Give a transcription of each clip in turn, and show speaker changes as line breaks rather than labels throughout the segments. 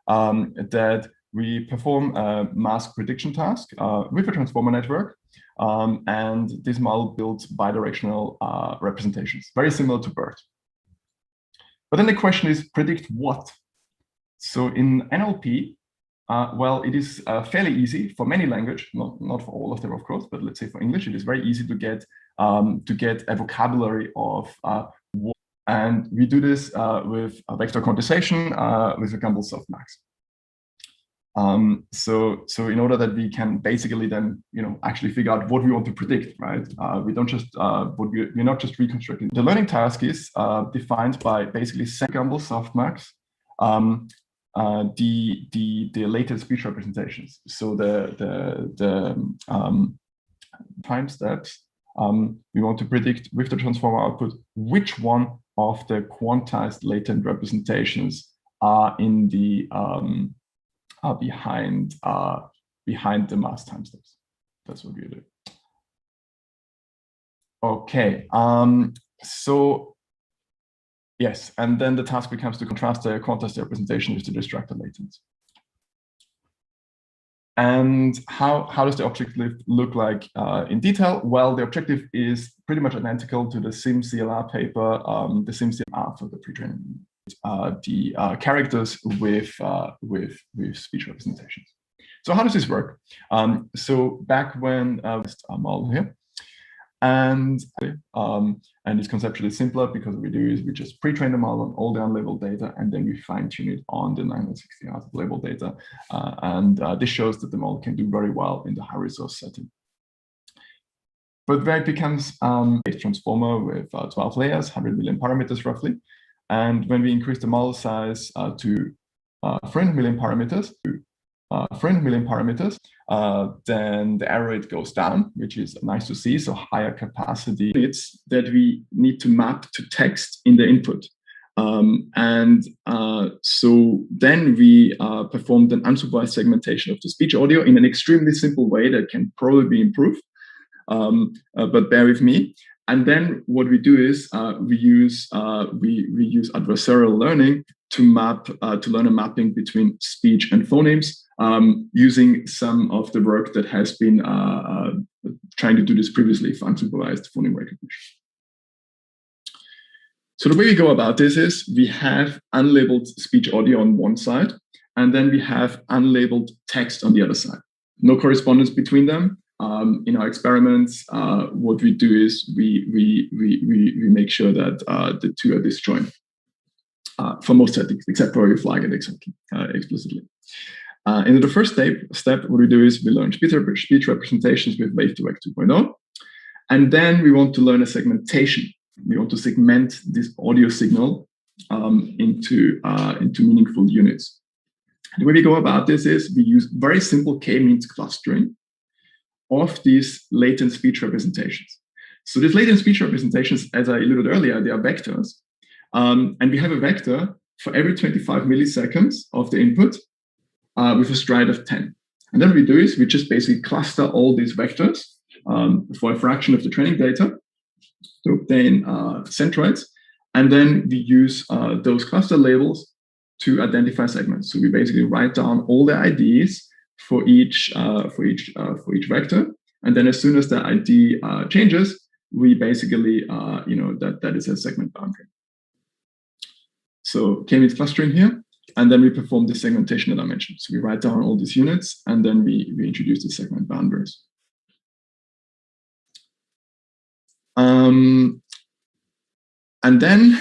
that we perform a mask prediction task with a transformer network, and this model builds bidirectional representations, very similar to BERT. But then the question is, predict what? So in NLP, well, it is fairly easy for many languages, not for all of them, of course, but let's say for English, it is very easy to get a vocabulary of what, and we do this with a vector quantization with a Gumbel softmax. So in order that we can basically then actually figure out what we want to predict, right? We don't just we're not just reconstructing. The learning task is defined by basically Gumbel softmax. The latest speech representations. So the time steps we want to predict with the transformer output which one of the quantized latent representations are in the behind the mask time steps. That's what we do. Okay. So. Yes, and then the task becomes to contrast the quantized representation with the distracted latent. And how does the objective look like in detail? Well, the objective is pretty much identical to the SimCLR paper, the SimCLR for the pre-training, the characters with speech representations. So how does this work? So back when model here. And it's conceptually simpler because what we do is we just pre-train the model on all the unlabeled data, and then we fine-tune it on the 960 hours of labeled data. This shows that the model can do very well in the high-resource setting. But where it becomes a transformer with 12 layers, 100 million parameters roughly, and when we increase the model size to 300 million parameters, then the error rate goes down, which is nice to see. So higher capacity units that we need to map to text in the input. So then we performed an unsupervised segmentation of the speech audio in an extremely simple way that can probably be improved, but bear with me. And then what we do is we use adversarial learning to learn a mapping between speech and phonemes, using some of the work that has been trying to do this previously for unsupervised phoneme recognition. So the way we go about this is we have unlabeled speech audio on one side, and then we have unlabeled text on the other side. No correspondence between them. In our experiments, what we do is we make sure that the two are disjoint for most settings, except for we flag it explicitly. In the first step, what we do is we learn speech representations with Wave2Vec 2.0, and then we want to learn a segmentation. We want to segment this audio signal into meaningful units. The way we go about this is we use very simple k-means clustering of these latent speech representations. So these latent speech representations, as I alluded earlier, they are vectors. And we have a vector for every 25 milliseconds of the input with a stride of 10. And then what we do is we just basically cluster all these vectors for a fraction of the training data to obtain centroids. And then we use those cluster labels to identify segments. So we basically write down all the IDs for each vector, and then as soon as the ID changes, we basically that is a segment boundary. So k-means clustering here, and then we perform the segmentation that I mentioned. So we write down all these units, and then we introduce the segment boundaries. And then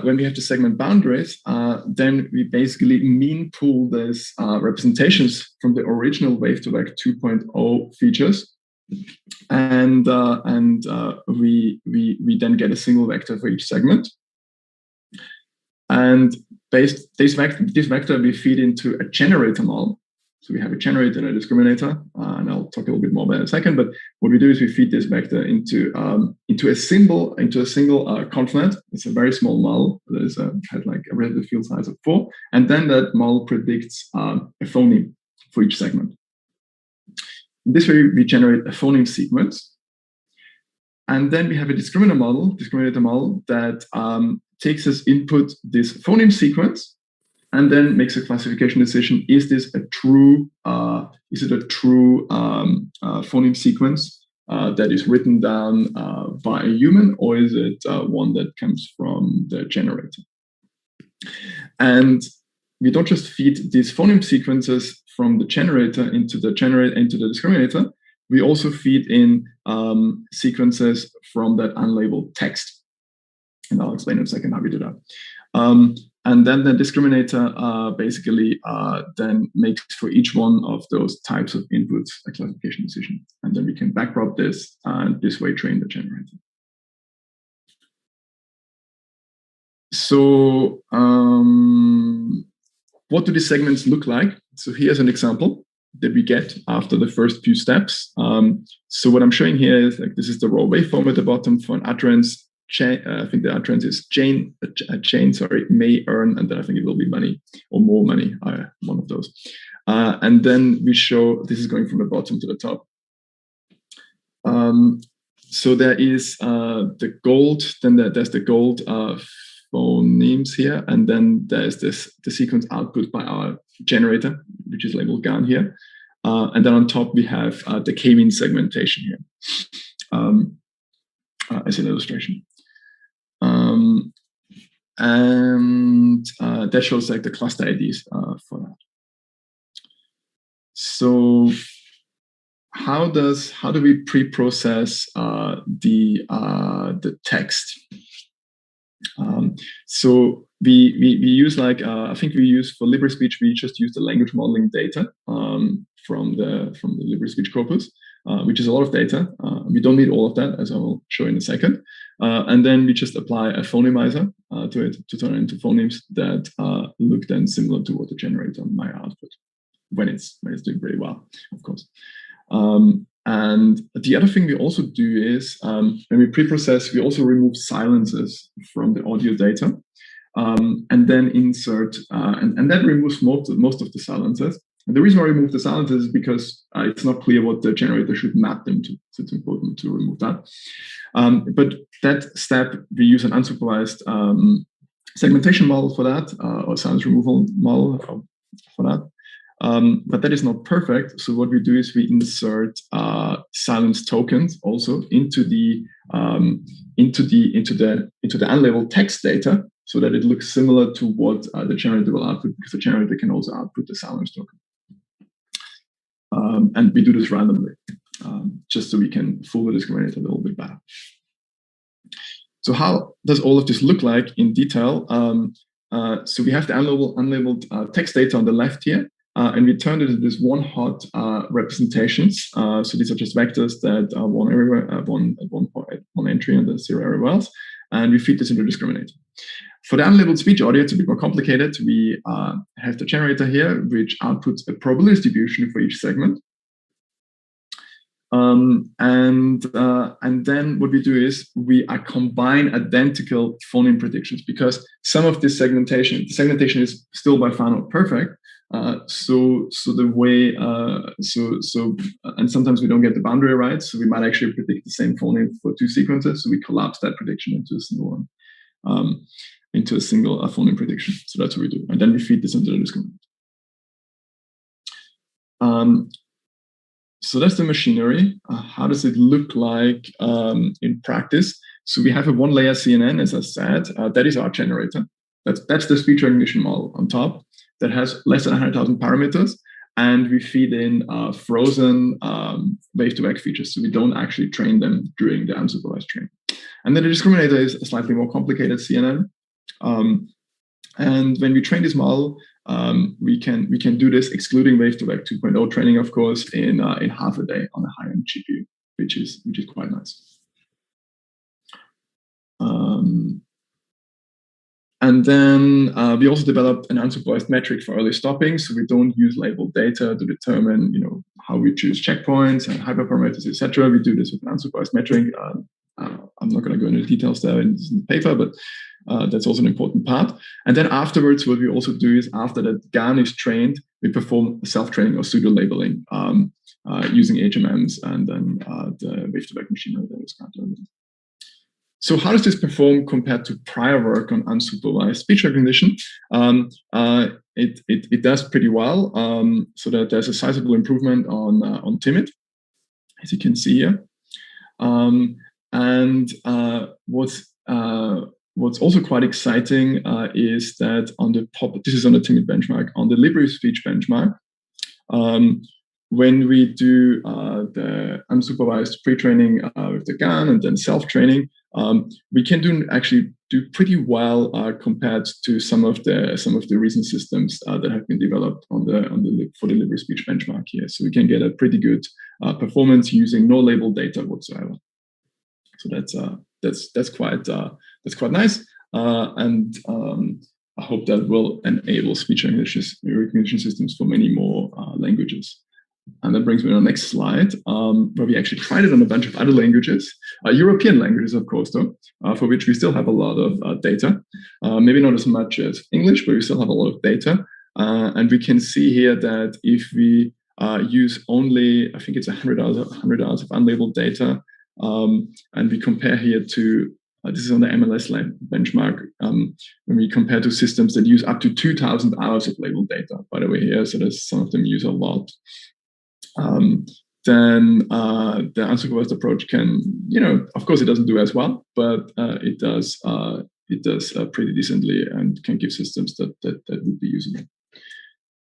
when we have the segment boundaries, then we basically mean pool these representations from the original Wave2Vec 2.0 features. And we then get a single vector for each segment. And based this vector we feed into a generator model. So we have a generator and a discriminator, and I'll talk a little bit more about it in a second. But what we do is we feed this vector into a single convnet. It's a very small model that has like a relative field size of 4, and then that model predicts a phoneme for each segment. In this way, we generate a phoneme sequence, and then we have a discriminator model that takes as input this phoneme sequence and then makes a classification decision. Is this a true, phoneme sequence that is written down by a human, or is it one that comes from the generator? And we don't just feed these phoneme sequences from the generator into the discriminator. We also feed in sequences from that unlabeled text. And I'll explain in a second how we do that. And then the discriminator basically then makes for each one of those types of inputs a classification decision. And then we can backprop this and this way train the generator. So what do these segments look like? So here's an example that we get after the first few steps. So what I'm showing here is like this is the raw waveform at the bottom for an utterance. I think the utterance is chain, may earn, and then I think it will be money or more money, one of those. And then we show this is going from the bottom to the top. So there is the gold, then there's the gold phonemes here, and then there's the sequence output by our generator, which is labeled GAN here. And then on top we have the k-mean segmentation here as an illustration. And that shows like the cluster IDs for that. So how do we pre-process the text? So we use like I think we use for LibreSpeech, we just use the language modeling data from the LibreSpeech corpus, which is a lot of data. We don't need all of that, as I will show in a second. And then we just apply a phonemizer to it to turn it into phonemes that look then similar to what the generator might output when it's doing pretty well, of course. And the other thing we also do is when we pre-process, we also remove silences from the audio data, and then insert, and that removes most of the silences. And the reason why I remove the silences is because it's not clear what the generator should map them to. So it's important to remove that. But that step, we use an unsupervised segmentation model for that, or silence removal model for that. But that is not perfect. So what we do is we insert silence tokens also into the unlabeled text data, so that it looks similar to what the generator will output, because the generator can also output the silence token. And we do this randomly, just so we can fool the discriminator a little bit better. So how does all of this look like in detail? So we have the unlabeled text data on the left here. And we turned it into this one-hot representations. So these are just vectors that are one everywhere, one entry and the 0 everywhere else. And we feed this into the discriminator. For the unlabeled speech audio, it's a bit more complicated. We have the generator here, which outputs a probability distribution for each segment. And then what we do is we combine identical phoneme predictions, because some of this segmentation is still by far not perfect. So the way and sometimes we don't get the boundary right, so we might actually predict the same phoneme for two sequences. So we collapse that prediction into a single one, into a single phoneme prediction. So that's what we do, and then we feed this into the discriminator. So that's the machinery. How does it look like in practice? So we have a one-layer CNN, as I said. That is our generator. That's the speech recognition model on top that has less than 100,000 parameters. And we feed in frozen wave-to-back features. So we don't actually train them during the unsupervised training. And then the discriminator is a slightly more complicated CNN. And when we train this model, we can do this excluding wave-to-back 2.0 training, of course, in half a day on a high-end GPU, which is quite nice. And then we also developed an unsupervised metric for early stopping. So we don't use labeled data to determine, how we choose checkpoints and hyperparameters, etc. We do this with an unsupervised metric. I'm not going to go into the details there in the paper, but that's also an important part. And then afterwards, what we also do is after that GAN is trained, we perform self-training or pseudo-labeling using HMMs and then the wave-to-back machinery that is currently. So how does this perform compared to prior work on unsupervised speech recognition? it does pretty well. So that there's a sizable improvement on timid, as you can see here. And what's also quite exciting is that on the top, this is on the timid benchmark, on the library speech benchmark, when we do the unsupervised pre-training with the GAN and then self-training, we can actually do pretty well compared to some of the recent systems that have been developed for the library speech benchmark here. So we can get a pretty good performance using no label data whatsoever. So that's quite nice, and I hope that will enable speech recognition systems for many more languages. And that brings me to the next slide, where we actually tried it on a bunch of other languages, European languages, of course, though, for which we still have a lot of data. Maybe not as much as English, but we still have a lot of data. And we can see here that if we use only, I think it's 100 hours of unlabeled data, and we compare here to, this is on the MLSLP benchmark, when we compare to systems that use up to 2,000 hours of labeled data, by the way, here, so there's some of them use a lot. Then the unsupervised approach can, of course, it doesn't do as well, but it does pretty decently and can give systems that would be usable.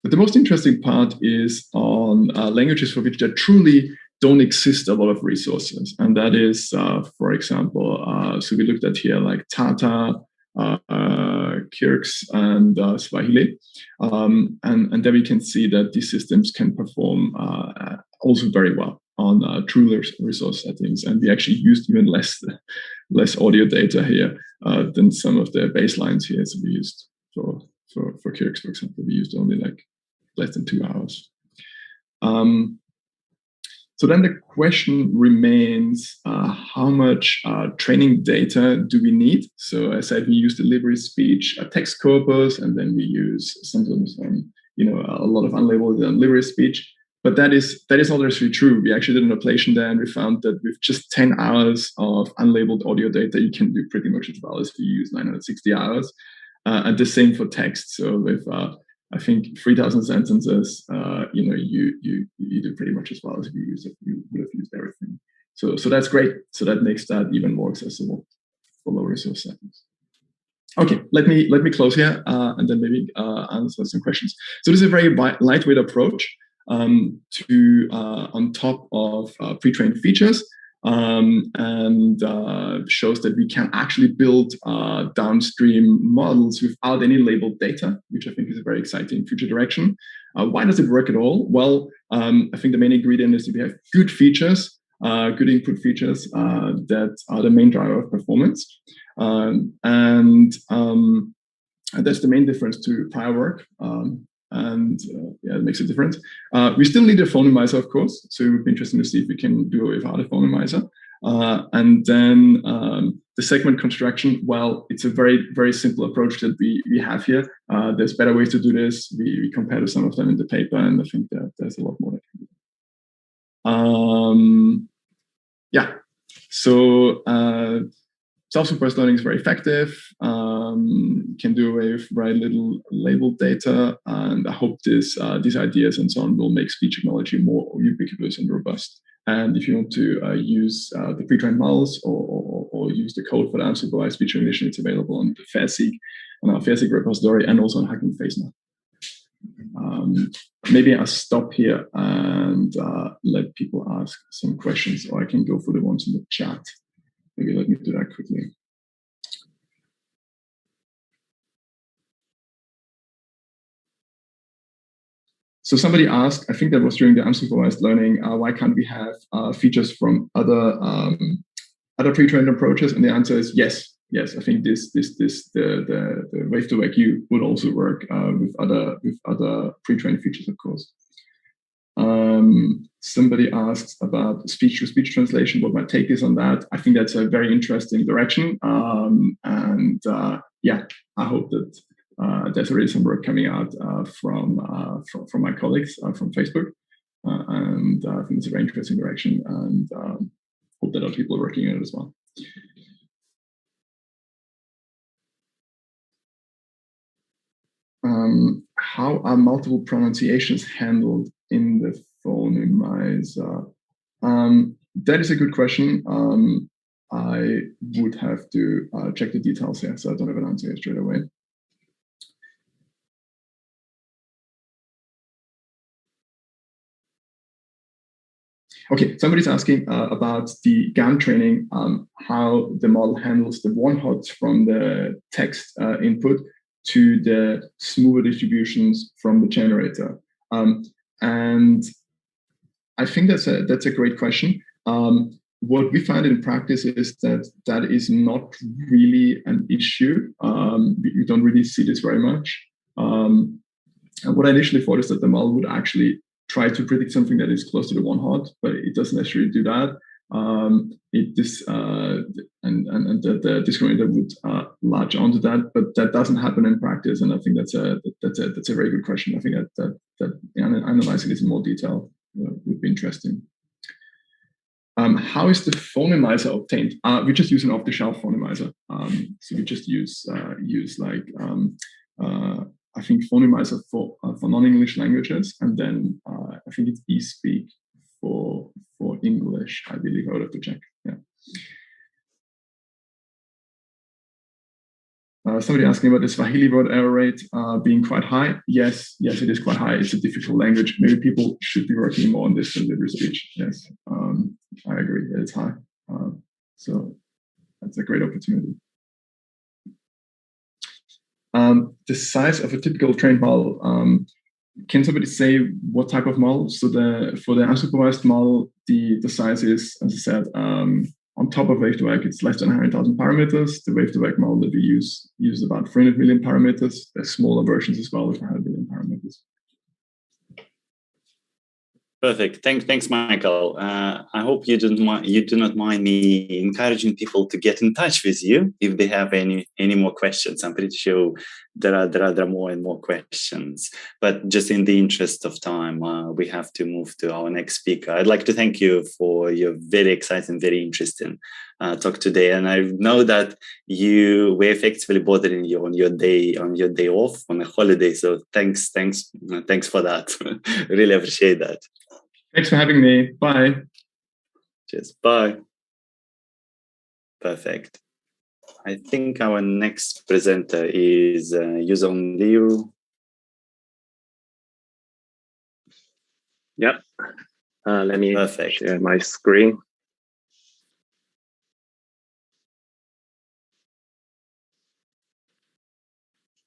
But the most interesting part is on languages for which there truly don't exist a lot of resources, and that is, for example, so we looked at here like Tata, Kyrgyz, and Swahili, and there we can see that these systems can perform also very well on true resource settings, and we actually used even less audio data here than some of the baselines here. So we used for Kyrgyz, for example, we used only like less than 2 hours. So then the question remains, how much training data do we need? So as I said, we use the library speech text corpus, and then we use sometimes a lot of unlabeled library speech. But that is not necessarily true. We actually did an ablation there, and we found that with just 10 hours of unlabeled audio data, you can do pretty much as well as if you use 960 hours. And the same for text. So with I think 3,000 sentences, you do pretty much as well as if you would have used everything. So that's great. So that makes that even more accessible for low resource settings. Okay, let me close here and then maybe answer some questions. So this is a very lightweight approach to on top of pre-trained features. And shows that we can actually build downstream models without any labeled data, which I think is a very exciting future direction. Why does it work at all? Well, I think the main ingredient is that we have good features, good input features that are the main driver of performance. And that's the main difference to prior work. Yeah, it makes a difference. We still need a phonomizer, of course, so it would be interesting to see if we can do it without a phonomizer. And then the segment construction, well, it's a very, very simple approach that we have here. There's better ways to do this. We compare to some of them in the paper, and I think that there's a lot more that can be done. Yeah, so self-supervised learning is very effective, can do away with very little labeled data, and I hope these ideas and so on will make speech technology more ubiquitous and robust. And if you want to use the pre-trained models or use the code for the unsupervised speech recognition, it's available on the FAIRSEEK repository and also on Hugging Face now. Maybe I'll stop here and let people ask some questions, or I can go for the ones in the chat. Maybe let me do that quickly. So somebody asked, I think that was during the unsupervised learning, why can't we have features from other pre-trained approaches? And the answer is yes. Yes, I think the wave to wake you would also work with other pre-trained features, of course. Somebody asks about speech-to-speech translation, what my take is on that. I think that's a very interesting direction. Yeah, I hope that there's already some work coming out from my colleagues from Facebook. And I think it's a very interesting direction, and hope that other people are working on it as well. how are multiple pronunciations handled in the phonemizer? That is a good question. I would have to check the details here, so I don't have an answer here straight away. Okay, somebody's asking about the GAN training, how the model handles the one-hots from the text input to the smoother distributions from the generator. And I think that's a great question. What we find in practice is that that is not really an issue. We don't really see this very much. And what I initially thought is that the model would actually try to predict something that is close to the one hot, but it doesn't necessarily do that. And the discriminator would latch onto that, but that doesn't happen in practice. And I think that's a very good question. I think that analyzing this in more detail would be interesting. How is the phonemizer obtained? We just use an off-the-shelf phonemizer. So we just use like I think phonemizer for non-English languages, and then I think it's eSpeak for English. I believe I would have to check. Yeah. Somebody asking about the Swahili word error rate being quite high. Yes, it is quite high. It's a difficult language. Maybe people should be working more on this than libre speech. Yes, I agree. It's high. So that's a great opportunity. The size of a typical trained model. Can somebody say what type of model? So for the unsupervised model, the size is, as I said, on top of wave-to-wake, it's less than 100,000 parameters. The wave-to-wake model that we use about 300 million parameters. There's smaller versions as well with 100 million parameters.
Perfect. Thanks, Michael. I hope you do not mind me encouraging people to get in touch with you if they have any more questions. I'm pretty sure there are more and more questions. But just in the interest of time, we have to move to our next speaker. I'd like to thank you for your very exciting, very interesting talk today. And I know that we're effectively bothering you on your day off, on a holiday. So thanks for that. Really appreciate that.
Thanks for having me. Bye.
Cheers. Bye. Perfect. I think our next presenter is Yuzong Liu.
Yep. Let me share my screen.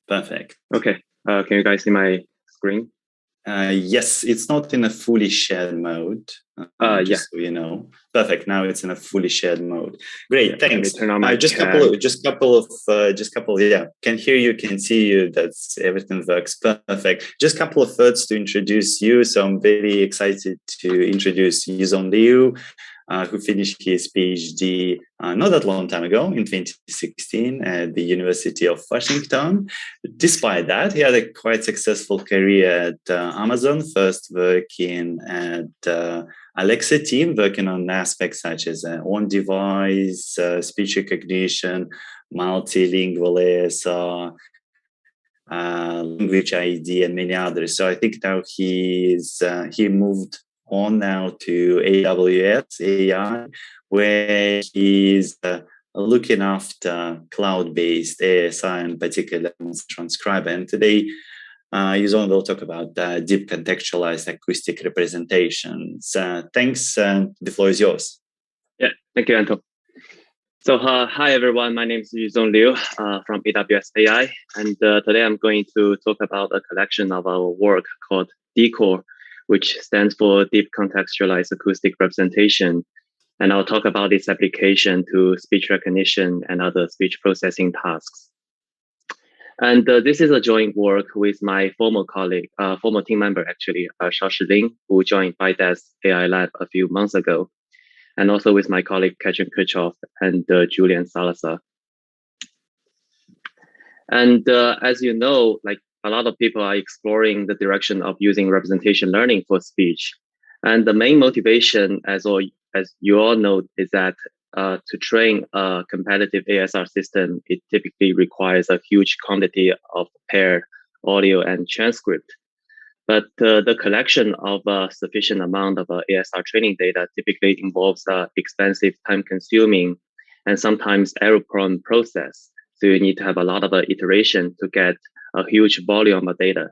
Perfect.
Okay. Can you guys see my screen?
Yes, it's not in a fully shared mode.
Yeah.
So you know. Perfect. Now it's in a fully shared mode. Great. Thanks.
Turn on my
just couple of yeah. Can hear you, can see you. That's everything works perfect. Just a couple of words to introduce you. So I'm very excited to introduce Yuzong Liu, who finished his PhD not that long time ago in 2016 at the University of Washington. Despite that, he had a quite successful career at Amazon, first working at Alexa team, working on aspects such as on-device, speech recognition, multilingual ASR, language ID, and many others. So I think now he moved on now to AWS AI, where he's looking after cloud-based ASI and particularly transcriber. And today, Yuzong will talk about deep contextualized acoustic representations. Thanks. The floor is yours.
Yeah, thank you, Anton. So hi, everyone. My name is Yuzong Liu from AWS AI. And today I'm going to talk about a collection of our work called DeCoAR, which stands for Deep Contextualized Acoustic Representation. And I'll talk about its application to speech recognition and other speech processing tasks. And this is a joint work with my former colleague, former team member, actually, Chorowski, who joined BigSSL AI Lab a few months ago, and also with my colleague, Katrin Kirchhoff and Julian Salazar. And as you know, like a lot of people are exploring the direction of using representation learning for speech. And the main motivation, as you all know, is that to train a competitive ASR system, it typically requires a huge quantity of paired audio, and transcript. But the collection of a sufficient amount of ASR training data typically involves expensive, time-consuming, and sometimes error-prone process. So you need to have a lot of iteration to get a huge volume of data.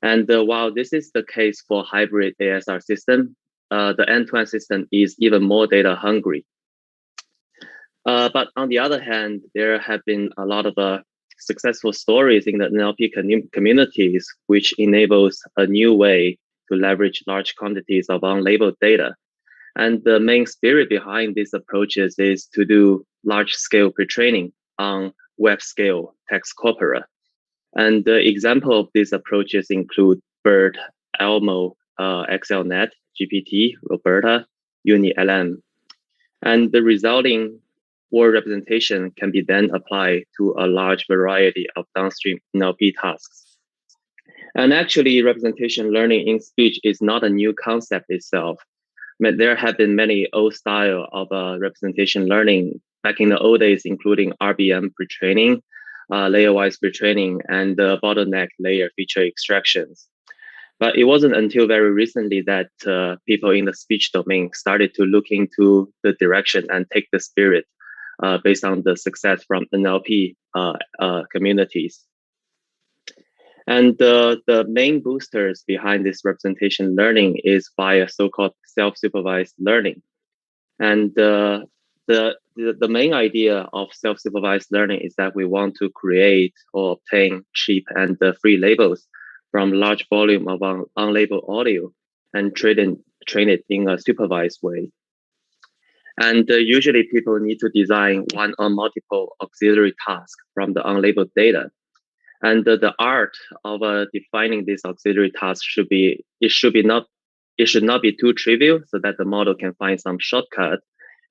And while this is the case for hybrid ASR system, the end-to-end system is even more data hungry. But on the other hand, there have been a lot of successful stories in the NLP communities, which enables a new way to leverage large quantities of unlabeled data. And the main spirit behind these approaches is to do large-scale pre-training on web-scale text corpora. And the example of these approaches include BERT, Elmo, XLNet, GPT, Roberta, UniLM. And the resulting word representation can be then applied to a large variety of downstream NLP tasks. And actually, representation learning in speech is not a new concept itself. There have been many old style of representation learning back in the old days, including RBM pre-training, layer-wise pre-training, and bottleneck layer feature extractions. But it wasn't until very recently that people in the speech domain started to look into the direction and take the spirit based on the success from NLP communities. And the main boosters behind this representation learning is via so-called self-supervised learning. And the main idea of self-supervised learning is that we want to create or obtain cheap and free labels from large volume of unlabeled audio and train it in a supervised way. And usually people need to design one or multiple auxiliary tasks from the unlabeled data. And the art of defining these auxiliary tasks should not be too trivial so that the model can find some shortcut,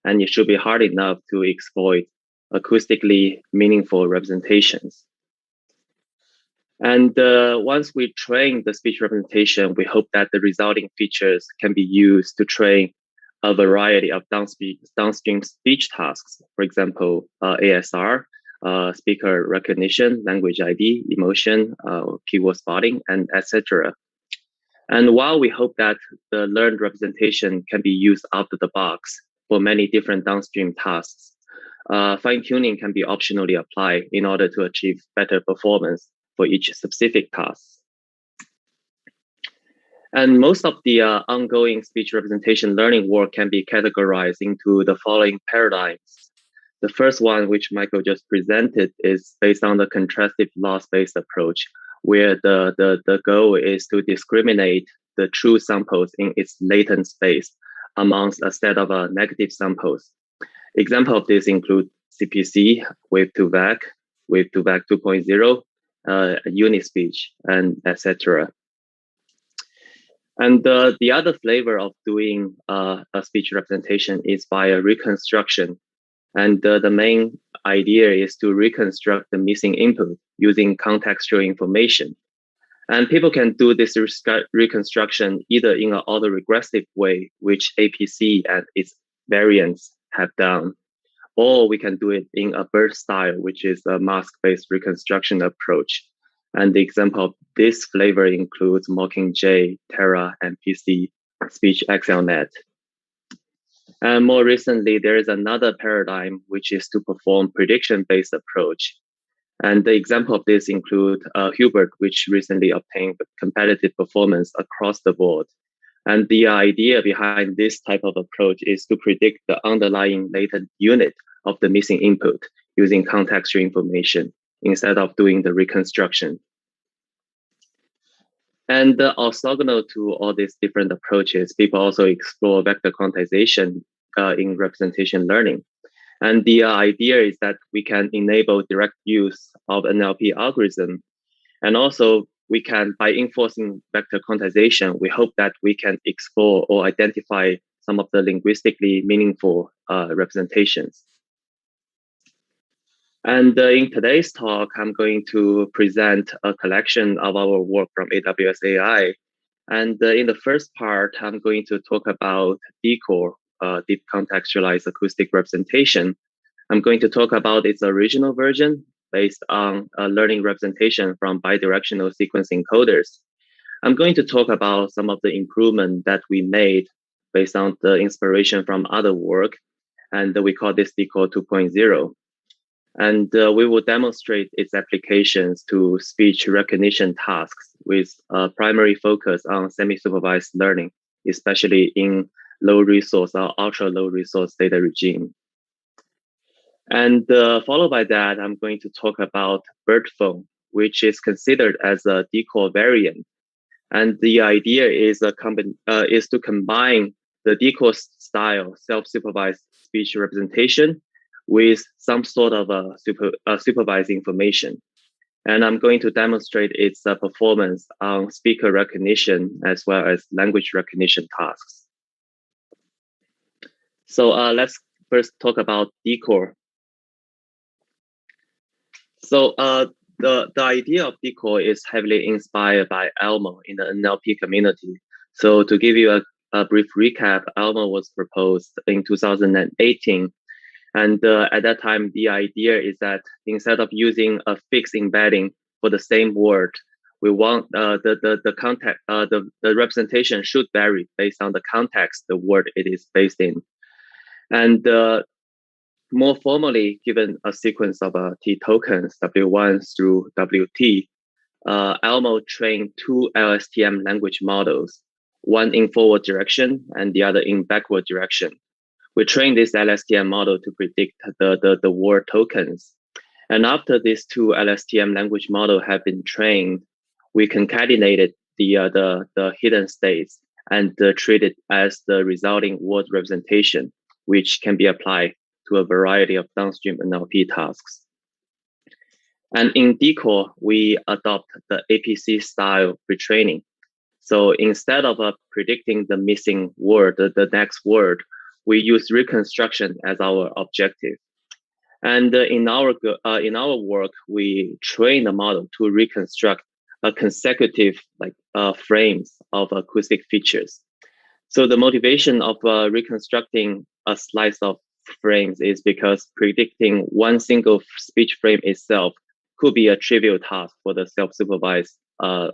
and it should be hard enough to exploit acoustically meaningful representations. And once we train the speech representation, we hope that the resulting features can be used to train a variety of downstream speech tasks. For example, ASR, speaker recognition, language ID, emotion, keyword spotting, and etc. And while we hope that the learned representation can be used out of the box for many different downstream tasks, fine-tuning can be optionally applied in order to achieve better performance for each specific task. And most of the ongoing speech representation learning work can be categorized into the following paradigms. The first one, which Michael just presented, is based on the contrastive loss-based approach, where the goal is to discriminate the true samples in its latent space amongst a set of negative samples. Example of this include CPC, Wave2Vec, Wave2Vec 2.0, Unispeech, and etc. And the other flavor of doing a speech representation is via reconstruction. And the main idea is to reconstruct the missing input using contextual information. And people can do this reconstruction either in an autoregressive way, which APC and its variants have done, or we can do it in a BERT style, which is a mask-based reconstruction approach. And the example of this flavor includes Mockingjay, Terra, and PC Speech XLNet. And more recently, there is another paradigm, which is to perform prediction-based approach. And the example of this include Hubert, which recently obtained competitive performance across the board. And the idea behind this type of approach is to predict the underlying latent unit of the missing input using contextual information instead of doing the reconstruction. And orthogonal to all these different approaches, people also explore vector quantization in representation learning. And the idea is that we can enable direct use of NLP algorithm. And also we can, by enforcing vector quantization, we hope that we can explore or identify some of the linguistically meaningful representations. And in today's talk, I'm going to present a collection of our work from AWS AI. And in the first part, I'm going to talk about DeCoAR, Deep Contextualized Acoustic Representation. I'm going to talk about its original version, based on learning representation from bidirectional sequence encoders. I'm going to talk about some of the improvement that we made based on the inspiration from other work, and we call this DeCoAR 2.0. And we will demonstrate its applications to speech recognition tasks with a primary focus on semi-supervised learning, especially in low resource or ultra low resource data regime. And followed by that, I'm going to talk about BirdPhone, which is considered as a DeCoAR variant. And the idea is to combine the DeCoAR style self-supervised speech representation with some sort of supervised information. And I'm going to demonstrate its performance on speaker recognition as well as language recognition tasks. So let's first talk about DeCoAR. So the idea of DeCoAR is heavily inspired by Elmo in the NLP community. So to give you a brief recap, Elmo was proposed in 2018. And at that time, the idea is that instead of using a fixed embedding for the same word, we want the representation should vary based on the context the word it is based in. And more formally, given a sequence of T tokens, W1 through WT, Elmo trained two LSTM language models, one in forward direction and the other in backward direction. We trained this LSTM model to predict the word tokens. And after these two LSTM language models have been trained, we concatenated the hidden states and treated as the resulting word representation, which can be applied to a variety of downstream NLP tasks. And in DeCoAR, we adopt the APC style retraining. So instead of predicting the missing word, the next word, we use reconstruction as our objective. And in our work, we train the model to reconstruct a consecutive frames of acoustic features. So the motivation of reconstructing a slice of frames is because predicting one single speech frame itself could be a trivial task for the self-supervised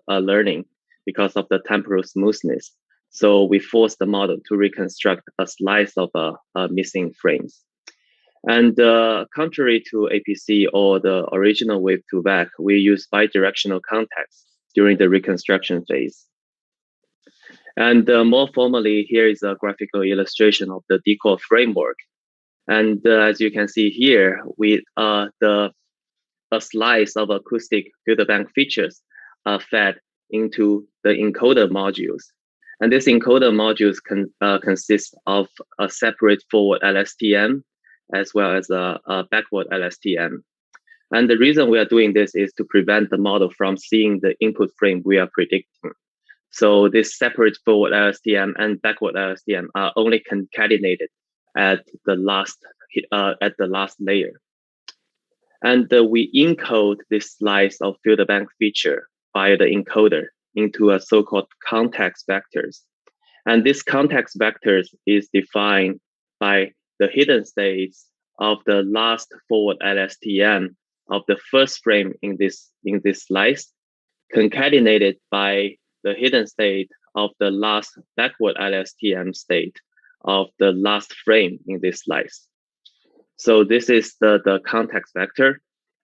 learning because of the temporal smoothness. So we force the model to reconstruct a slice of missing frames. And contrary to APC or the original wave-to-back, we use bidirectional context during the reconstruction phase. And more formally, here is a graphical illustration of the DeCoAR framework. And as you can see here, with a slice of acoustic filter bank features are fed into the encoder modules. And this encoder modules consist of a separate forward LSTM as well as a backward LSTM. And the reason we are doing this is to prevent the model from seeing the input frame we are predicting. So this separate forward LSTM and backward LSTM are only concatenated at the last layer. And we encode this slice of filter bank feature via the encoder into a so-called context vectors. And this context vectors is defined by the hidden states of the last forward LSTM of the first frame in this slice, concatenated by the hidden state of the last backward LSTM state of the last frame in this slice. So this is the context vector.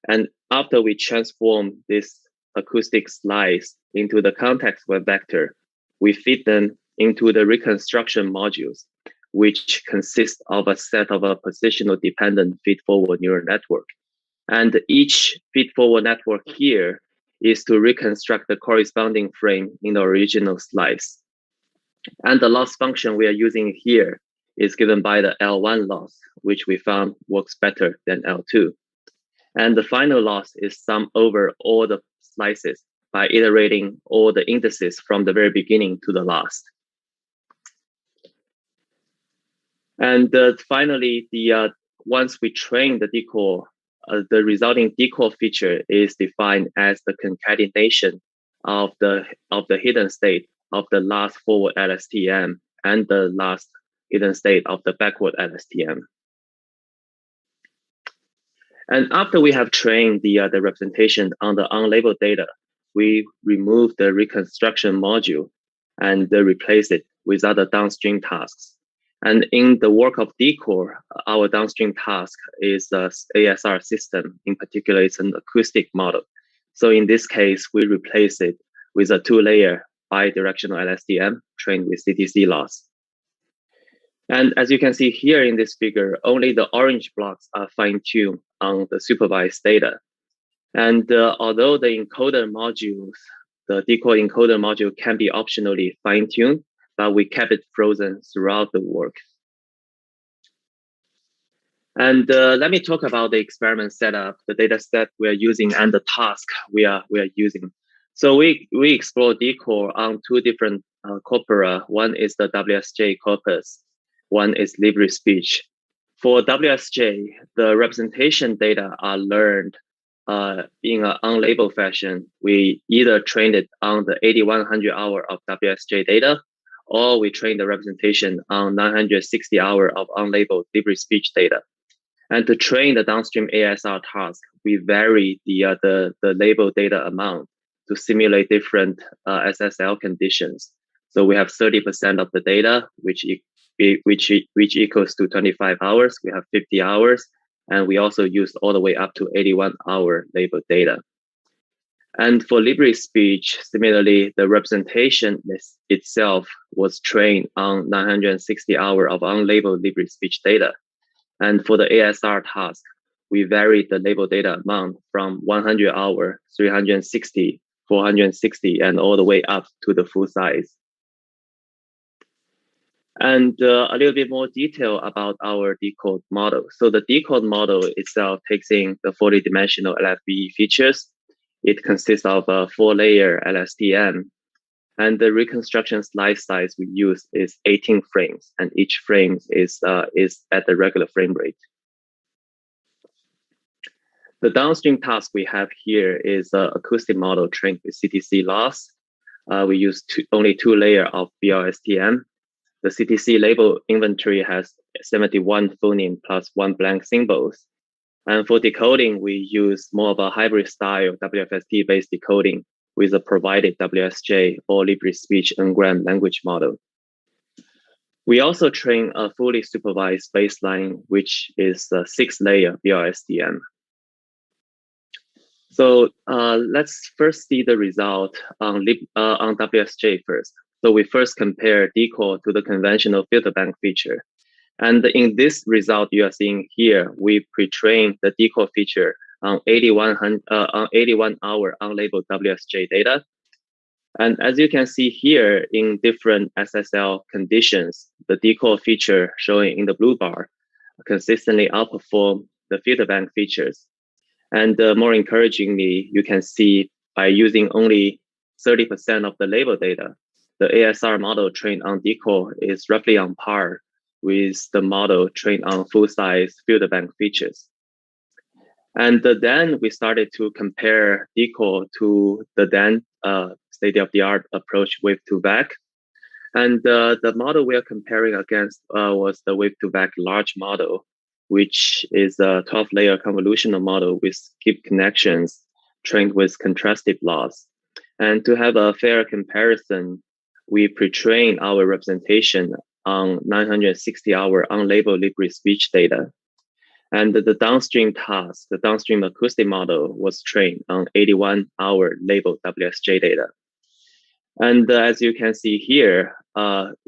And after we transform this acoustic slice into the context vector, we feed them into the reconstruction modules, which consist of a set of a positional dependent feed-forward neural network. And each feed-forward network here is to reconstruct the corresponding frame in the original slice. And the loss function we are using here is given by the L1 loss, which we found works better than L2. And the final loss is sum over all the slices by iterating all the indices from the very beginning to the last. And finally, once we train the DeCoAR, the resulting DeCoAR feature is defined as the concatenation of the hidden state of the last forward LSTM and the last hidden state of the backward LSTM. And after we have trained the representation on the unlabeled data, we remove the reconstruction module and replace it with other downstream tasks. And in the work of DeCoAR, our downstream task is the ASR system. In particular, it's an acoustic model. So in this case, we replace it with a 2-layer bidirectional LSTM trained with CTC loss. And as you can see here in this figure, only the orange blocks are fine-tuned on the supervised data. And although the encoder modules, the DeCoAR encoder module can be optionally fine-tuned, but we kept it frozen throughout the work. And let me talk about the experiment setup, the data set we are using, and the task we are using. So we explore DeCoAR on 2 different corpora. One is the WSJ corpus, one is LibreSpeech. For WSJ, the representation data are learned in an unlabeled fashion. We either trained it on the 8100 hour of WSJ data, or we train the representation on 960 hours of unlabeled LibreSpeech data. And to train the downstream ASR task, we vary the label data amount to simulate different SSL conditions. So we have 30% of the data, which equals to 25 hours. We have 50 hours, and we also use all the way up to 81-hour labeled data. And for LibreSpeech, similarly, the representation itself was trained on 960 hours of unlabeled LibreSpeech data. And for the ASR task, we varied the label data amount from 100 hours, 360, 460, and all the way up to the full size. And a little bit more detail about our DeCoAR model. So the DeCoAR model itself takes in the 40-dimensional LFBE features. It consists of a 4-layer LSTM, and the reconstruction slice size we use is 18 frames, and each frame is at the regular frame rate. The downstream task we have here is an acoustic model trained with CTC loss. We use only 2 layers of BLSTM. The CTC label inventory has 71 phoneme plus 1 blank symbols. And for decoding, we use more of a hybrid style WFST-based decoding with a provided WSJ or LibreSpeech n-gram language model. We also train a fully supervised baseline, which is a 6-layer BLSTM. So let's first see the result on WSJ first. So we first compare DeCoAR to the conventional filter bank feature. And in this result you are seeing here, we pre-trained the DeCoAR feature on 81-hour unlabeled WSJ data. And as you can see here, in different SSL conditions, the DeCoAR feature showing in the blue bar consistently outperform the filter bank features. And more encouragingly, you can see by using only 30% of the label data, the ASR model trained on DeCoAR is roughly on par with the model trained on full-size filter bank features. And then we started to compare DeCoAR to the then state-of-the-art approach wave-to-vec. And the model we are comparing against was the wave-to-vec large model, which is a 12-layer convolutional model with skip connections trained with contrastive loss. And to have a fair comparison, we pre-trained our representation on 960-hour unlabeled LibreSpeech data. And the downstream task, the downstream acoustic model, was trained on 81-hour labeled WSJ data. And as you can see here,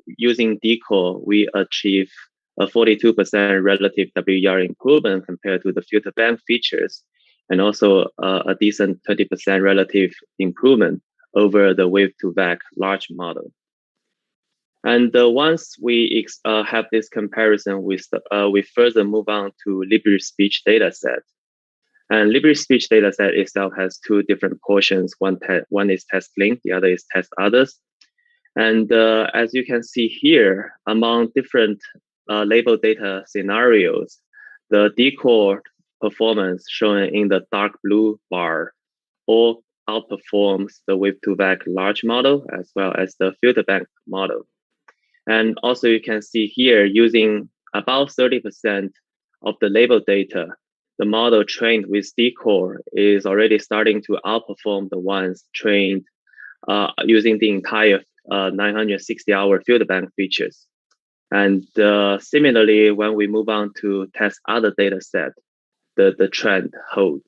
using DeCoAR, we achieve a 42% relative WER improvement compared to the filter bank features, and also a decent 30% relative improvement over the wave-to-vec large model. And once we have this comparison, we further move on to LibreSpeech dataset. And LibreSpeech dataset itself has 2 different portions. One is test link, the other is test others. And as you can see here, among different label data scenarios, the DeCoAR performance shown in the dark blue bar all outperforms the wave-to-vec large model as well as the filter bank model. And also you can see here, using about 30% of the label data, the model trained with DeCoAR is already starting to outperform the ones trained using the entire 960-hour field bank features. And similarly, when we move on to test other data set, the trend holds.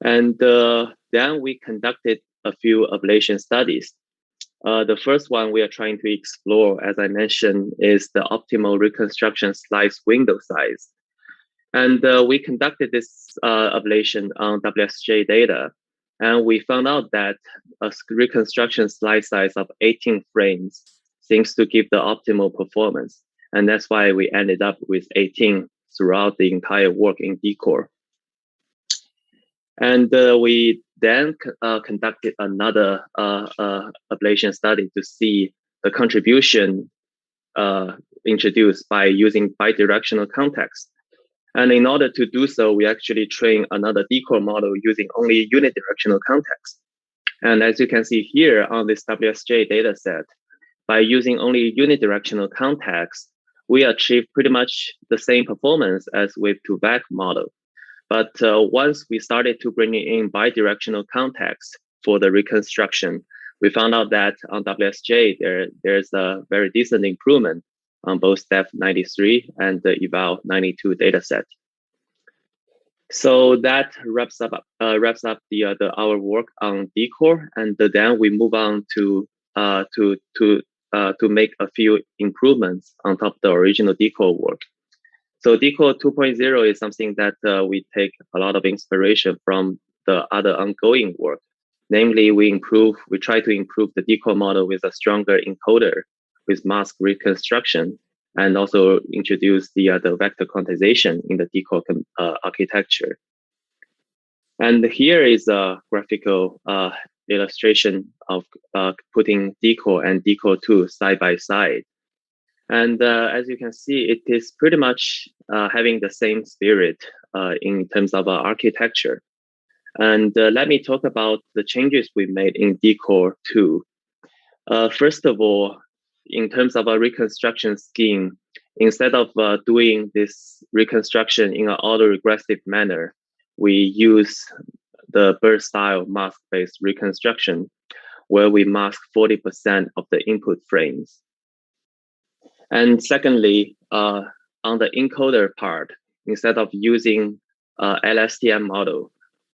And then we conducted a few ablation studies. The first one we are trying to explore, as I mentioned, is the optimal reconstruction slice window size. And we conducted this ablation on WSJ data, and we found out that a reconstruction slice size of 18 frames seems to give the optimal performance. And that's why we ended up with 18 throughout the entire work in DeCoAR. And we then conducted another ablation study to see the contribution introduced by using bidirectional context. And in order to do so, we actually trained another DeCoAR model using only unidirectional context. And as you can see here on this WSJ dataset, by using only unidirectional context, we achieved pretty much the same performance as with two-back model. But once we started to bring in bidirectional context for the reconstruction, we found out that on WSJ, there's a very decent improvement on both depth 93 and the eval 92 dataset. So that wraps up our work on DeCoAR, and then we move on to make a few improvements on top of the original DeCoAR work. So DeCoAR 2.0 is something that we take a lot of inspiration from the other ongoing work. Namely, we try to improve the DeCoAR model with a stronger encoder with mask reconstruction, and also introduce the vector quantization in the DeCoAR architecture. And here is a graphical illustration of putting DeCoAR and DeCoAR 2 side by side. And as you can see, it is pretty much having the same spirit in terms of architecture. And let me talk about the changes we made in DeCoAR 2. First of all, in terms of a reconstruction scheme, instead of doing this reconstruction in an autoregressive manner, we use the bird style mask-based reconstruction, where we mask 40% of the input frames. And secondly, on the encoder part, instead of using LSTM model,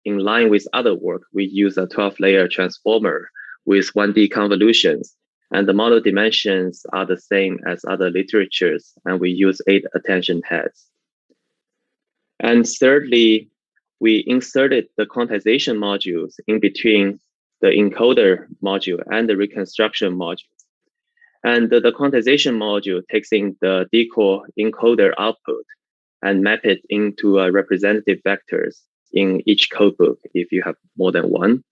in line with other work, we use a 12-layer transformer with 1D convolutions, and the model dimensions are the same as other literatures, and we use 8 attention heads. And thirdly, we inserted the quantization modules in between the encoder module and the reconstruction module. And the quantization module takes in the DeCoAR encoder output and map it into representative vectors in each codebook if you have more than one.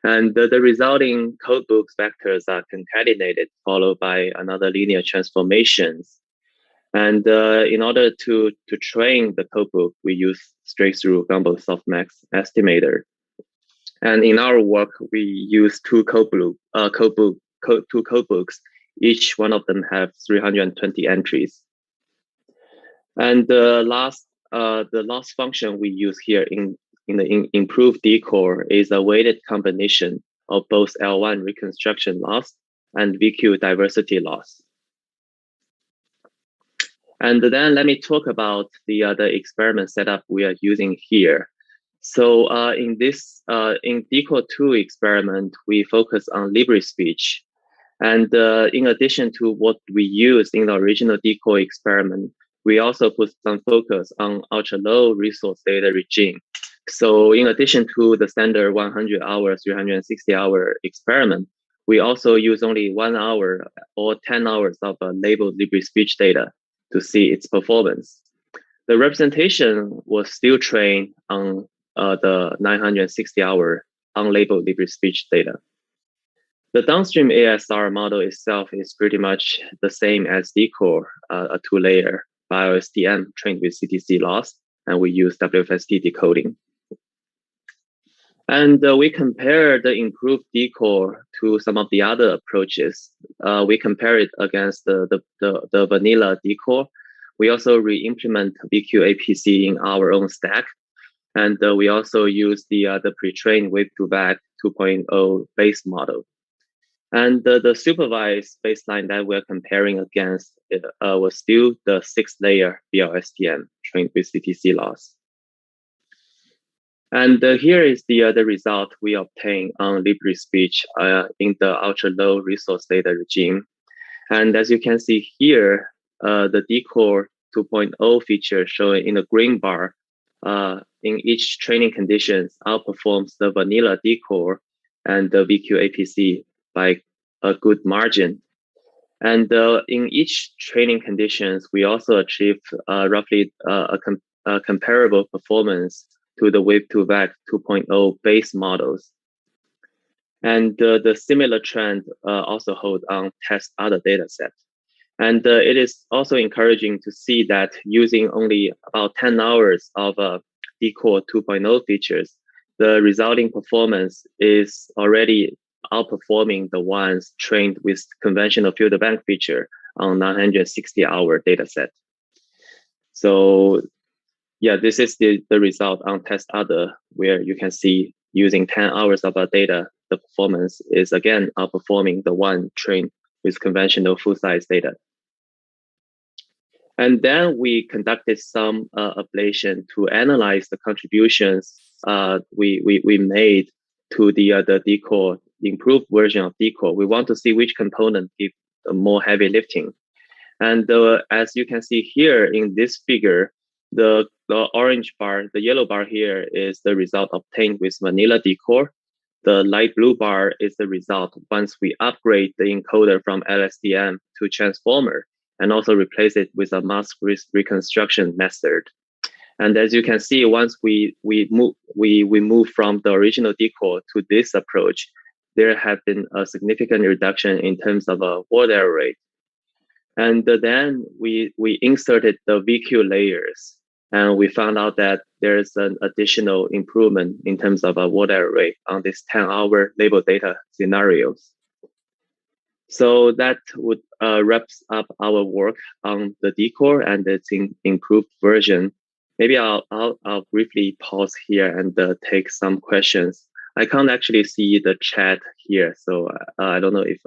And the resulting codebooks vectors are concatenated, followed by another linear transformations. And in order to train the codebook, we use straight-through Gumbel softmax estimator. And in our work, we use two codebooks. Each one of them have 320 entries. And the last function we use here in the improved DeCoAR is a weighted combination of both L1 reconstruction loss and VQ diversity loss. And then let me talk about the experiment setup we are using here. So in DeCoAR 2 experiment, we focus on LibreSpeech. And in addition to what we used in the original DeCoAR experiment, we also put some focus on ultra-low resource data regime. So in addition to the standard 100-hour, 360-hour experiment, we also use only 1 hour or 10 hours of labeled LibreSpeech data to see its performance. The representation was still trained on the 960-hour unlabeled LibreSpeech data. The downstream ASR model itself is pretty much the same as DeCoAR, a 2-layer BioSDM trained with CTC loss, and we use WFST decoding. And we compare the improved DeCoAR to some of the other approaches. We compare it against the vanilla DeCoAR, we also re-implement BQAPC in our own stack. And we also use the pre-trained wave-to-vec 2.0 base model. And the supervised baseline that we're comparing against was still the 6-layer BLSTM trained with CTC loss. And here is the result we obtained on Libre speech in the ultra-low resource data regime. And as you can see here, the DeCoAR 2.0 feature shown in the green bar in each training conditions outperforms the vanilla DeCoAR and the VQAPC by a good margin. And in each training conditions, we also achieved roughly a comparable performance to the Wave2Vec 2.0 base models. And the similar trend also hold on test other data sets. And it is also encouraging to see that using only about 10 hours of DeCoAR 2.0 features, the resulting performance is already outperforming the ones trained with conventional filter bank feature on 960-hour data set. So yeah, this is the result on test other, where you can see using 10 hours of our data, the performance is again outperforming the one trained with conventional full-size data. And then we conducted some ablation to analyze the contributions we made to the DeCoAR, the improved version of DeCoAR. We want to see which component give more heavy lifting. And as you can see here in this figure, the orange bar, the yellow bar here is the result obtained with vanilla DeCoAR. The light blue bar is the result once we upgrade the encoder from LSTM to transformer and also replace it with a mask reconstruction method. And as you can see, once we move from the original DeCoAR to this approach, there have been a significant reduction in terms of word error rate. And then we inserted the VQ layers, and we found out that there's an additional improvement in terms of word error rate on this 10-hour label data scenarios. So that would wraps up our work on the DeCoAR and its improved version. Maybe I'll briefly pause here and take some questions. I can't actually see the chat here, so I don't know if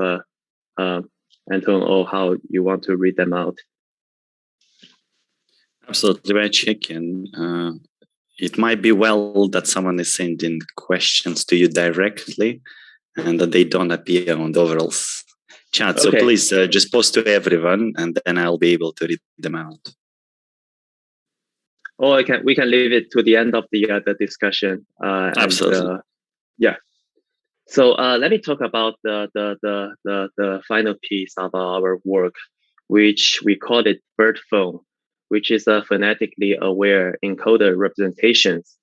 Anton or how you want to read them out.
Absolutely, we're checking. It might be well that someone is sending questions to you directly and that they don't appear on the overall chat. So please just post to everyone and then I'll be able to read them out.
Or we can leave it to the end of the discussion.
Absolutely.
Yeah. So let me talk about the final piece of our work, which we called it bird phone, which is a phonetically aware encoder representations.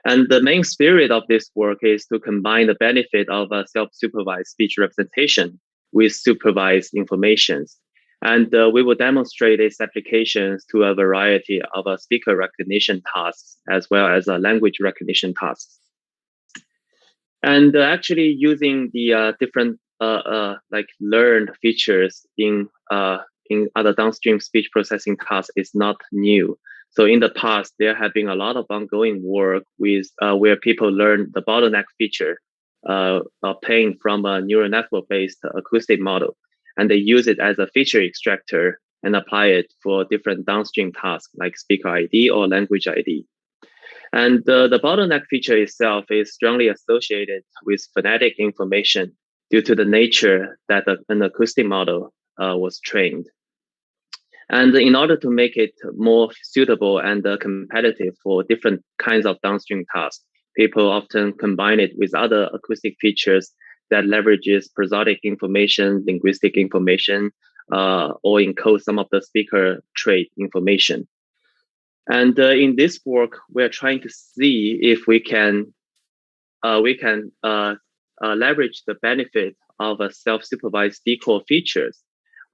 And the main spirit of this work is to combine the benefit of a self-supervised speech representation with supervised informations. And we will demonstrate its applications to a variety of speaker recognition tasks, as well as language recognition tasks. And actually using the different like learned features in other downstream speech processing tasks is not new. So in the past, there have been a lot of ongoing work with where people learn the bottleneck feature obtained from a neural network-based acoustic model, and they use it as a feature extractor and apply it for different downstream tasks like speaker ID or language ID. And the bottleneck feature itself is strongly associated with phonetic information due to the nature that an acoustic model was trained. And in order to make it more suitable and competitive for different kinds of downstream tasks, people often combine it with other acoustic features that leverages prosodic information, linguistic information, or encode some of the speaker trait information. And in this work, we're trying to see if we can leverage the benefit of a self-supervised DeCoAR features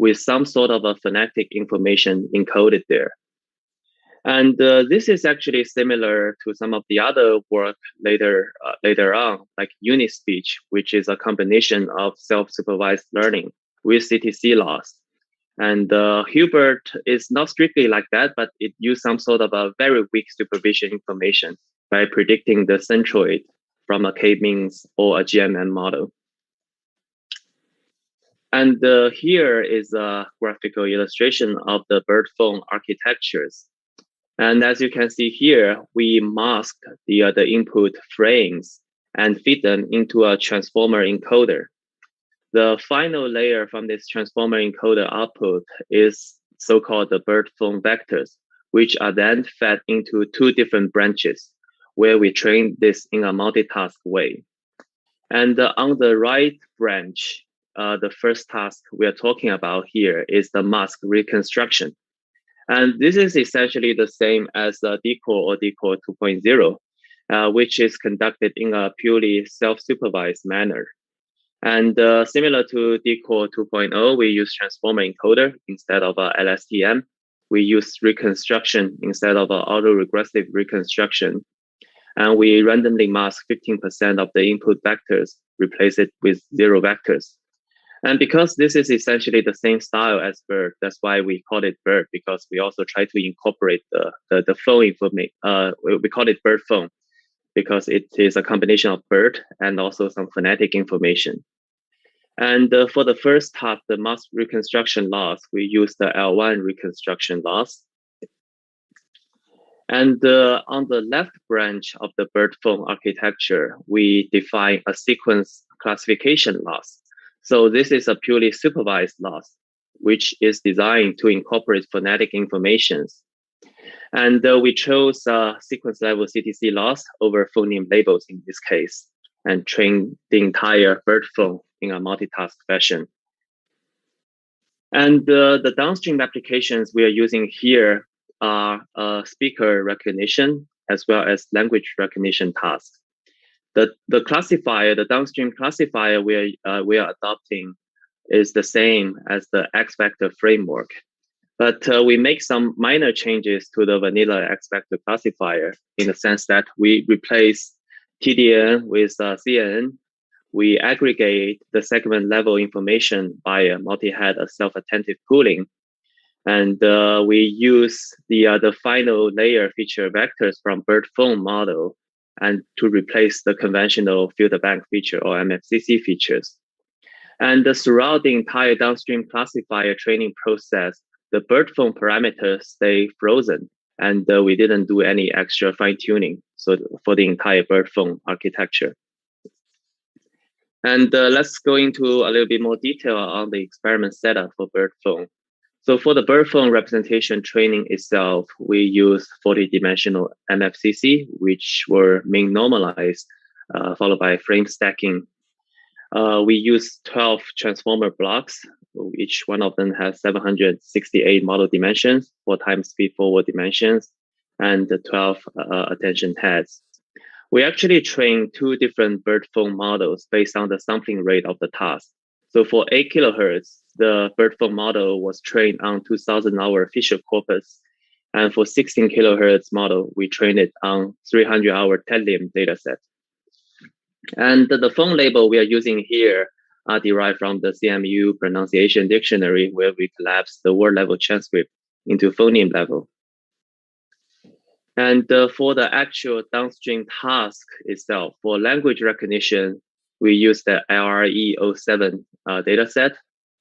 with some sort of a phonetic information encoded there. And this is actually similar to some of the other work later on, like Unispeech, which is a combination of self-supervised learning with CTC loss. And Hubert is not strictly like that, but it used some sort of a very weak supervision information by predicting the centroid from a k-means or a GMM model. And here is a graphical illustration of the bird phone architectures. And as you can see here, we mask the input frames and feed them into a transformer encoder. The final layer from this transformer encoder output is so-called the bird phone vectors, which are then fed into two different branches where we train this in a multitask way. And on the right branch, the first task we are talking about here is the mask reconstruction. And this is essentially the same as DeCoAR or DeCoAR 2.0, which is conducted in a purely self-supervised manner. And similar to DeCoAR 2.0, we use transformer encoder instead of LSTM. We use reconstruction instead of autoregressive reconstruction. And we randomly mask 15% of the input vectors, replace it with 0 vectors. And because this is essentially the same style as BERT, that's why we call it BERT, because we also try to incorporate the phone information. We call it BERT phone because it is a combination of BERT and also some phonetic information. And for the first task, the mask reconstruction loss, we use the L1 reconstruction loss. And on the left branch of the BERT phone architecture, we define a sequence classification loss. So this is a purely supervised loss, which is designed to incorporate phonetic informations. And we chose sequence level CTC loss over phoneme labels in this case, and trained the entire BERT phone in a multitask fashion. And the downstream applications we are using here are speaker recognition as well as language recognition tasks. The classifier, the downstream classifier we are adopting is the same as the X vector framework, but we make some minor changes to the vanilla X vector classifier in the sense that we replace TDN with CNN. We aggregate the segment level information by a multi-head self-attentive pooling, and we use the final layer feature vectors from BERT phone model and to replace the conventional filter bank feature or MFCC features. And throughout the entire downstream classifier training process, the BERT phone parameters stay frozen, and we didn't do any extra fine tuning for the entire BERT phone architecture. And let's go into a little bit more detail on the experiment setup for BERT phone. So for the BERT phone representation training itself, we use 40-dimensional MFCC, which were mean normalized, followed by frame stacking. We use 12 transformer blocks. Each one of them has 768 model dimensions, 4 times feed-forward dimensions, and 12 attention heads. We actually trained 2 different BERT phone models based on the sampling rate of the task. So for 8 kilohertz, the BERT phone model was trained on 2000-hour Fisher corpus. And for 16 kilohertz model, we trained it on 300-hour Tedlium dataset. And the phone label we are using here are derived from the CMU pronunciation dictionary, where we collapse the word level transcript into phoneme level. And for the actual downstream task itself, for language recognition, we use the LRE07 dataset,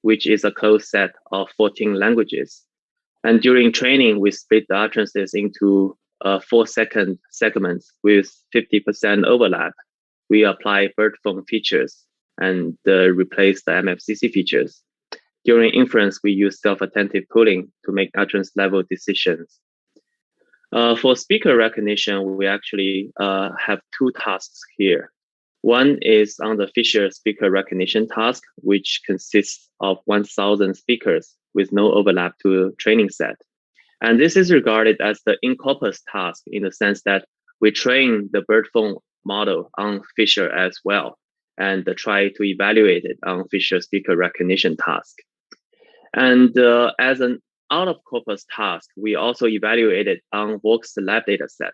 which is a closed set of 14 languages. And during training, we split the utterances into 4-second segments with 50% overlap. We apply BERT phone features and replace the MFCC features. During inference, we use self-attentive pooling to make utterance level decisions. For speaker recognition, we actually have 2 tasks here. One is on the Fisher speaker recognition task, which consists of 1,000 speakers with no overlap to training set. And this is regarded as the in-corpus task in the sense that we train the BERT phone model on Fisher as well and try to evaluate it on Fisher speaker recognition task. And as an out-of-corpus task, we also evaluated on VoxLab dataset.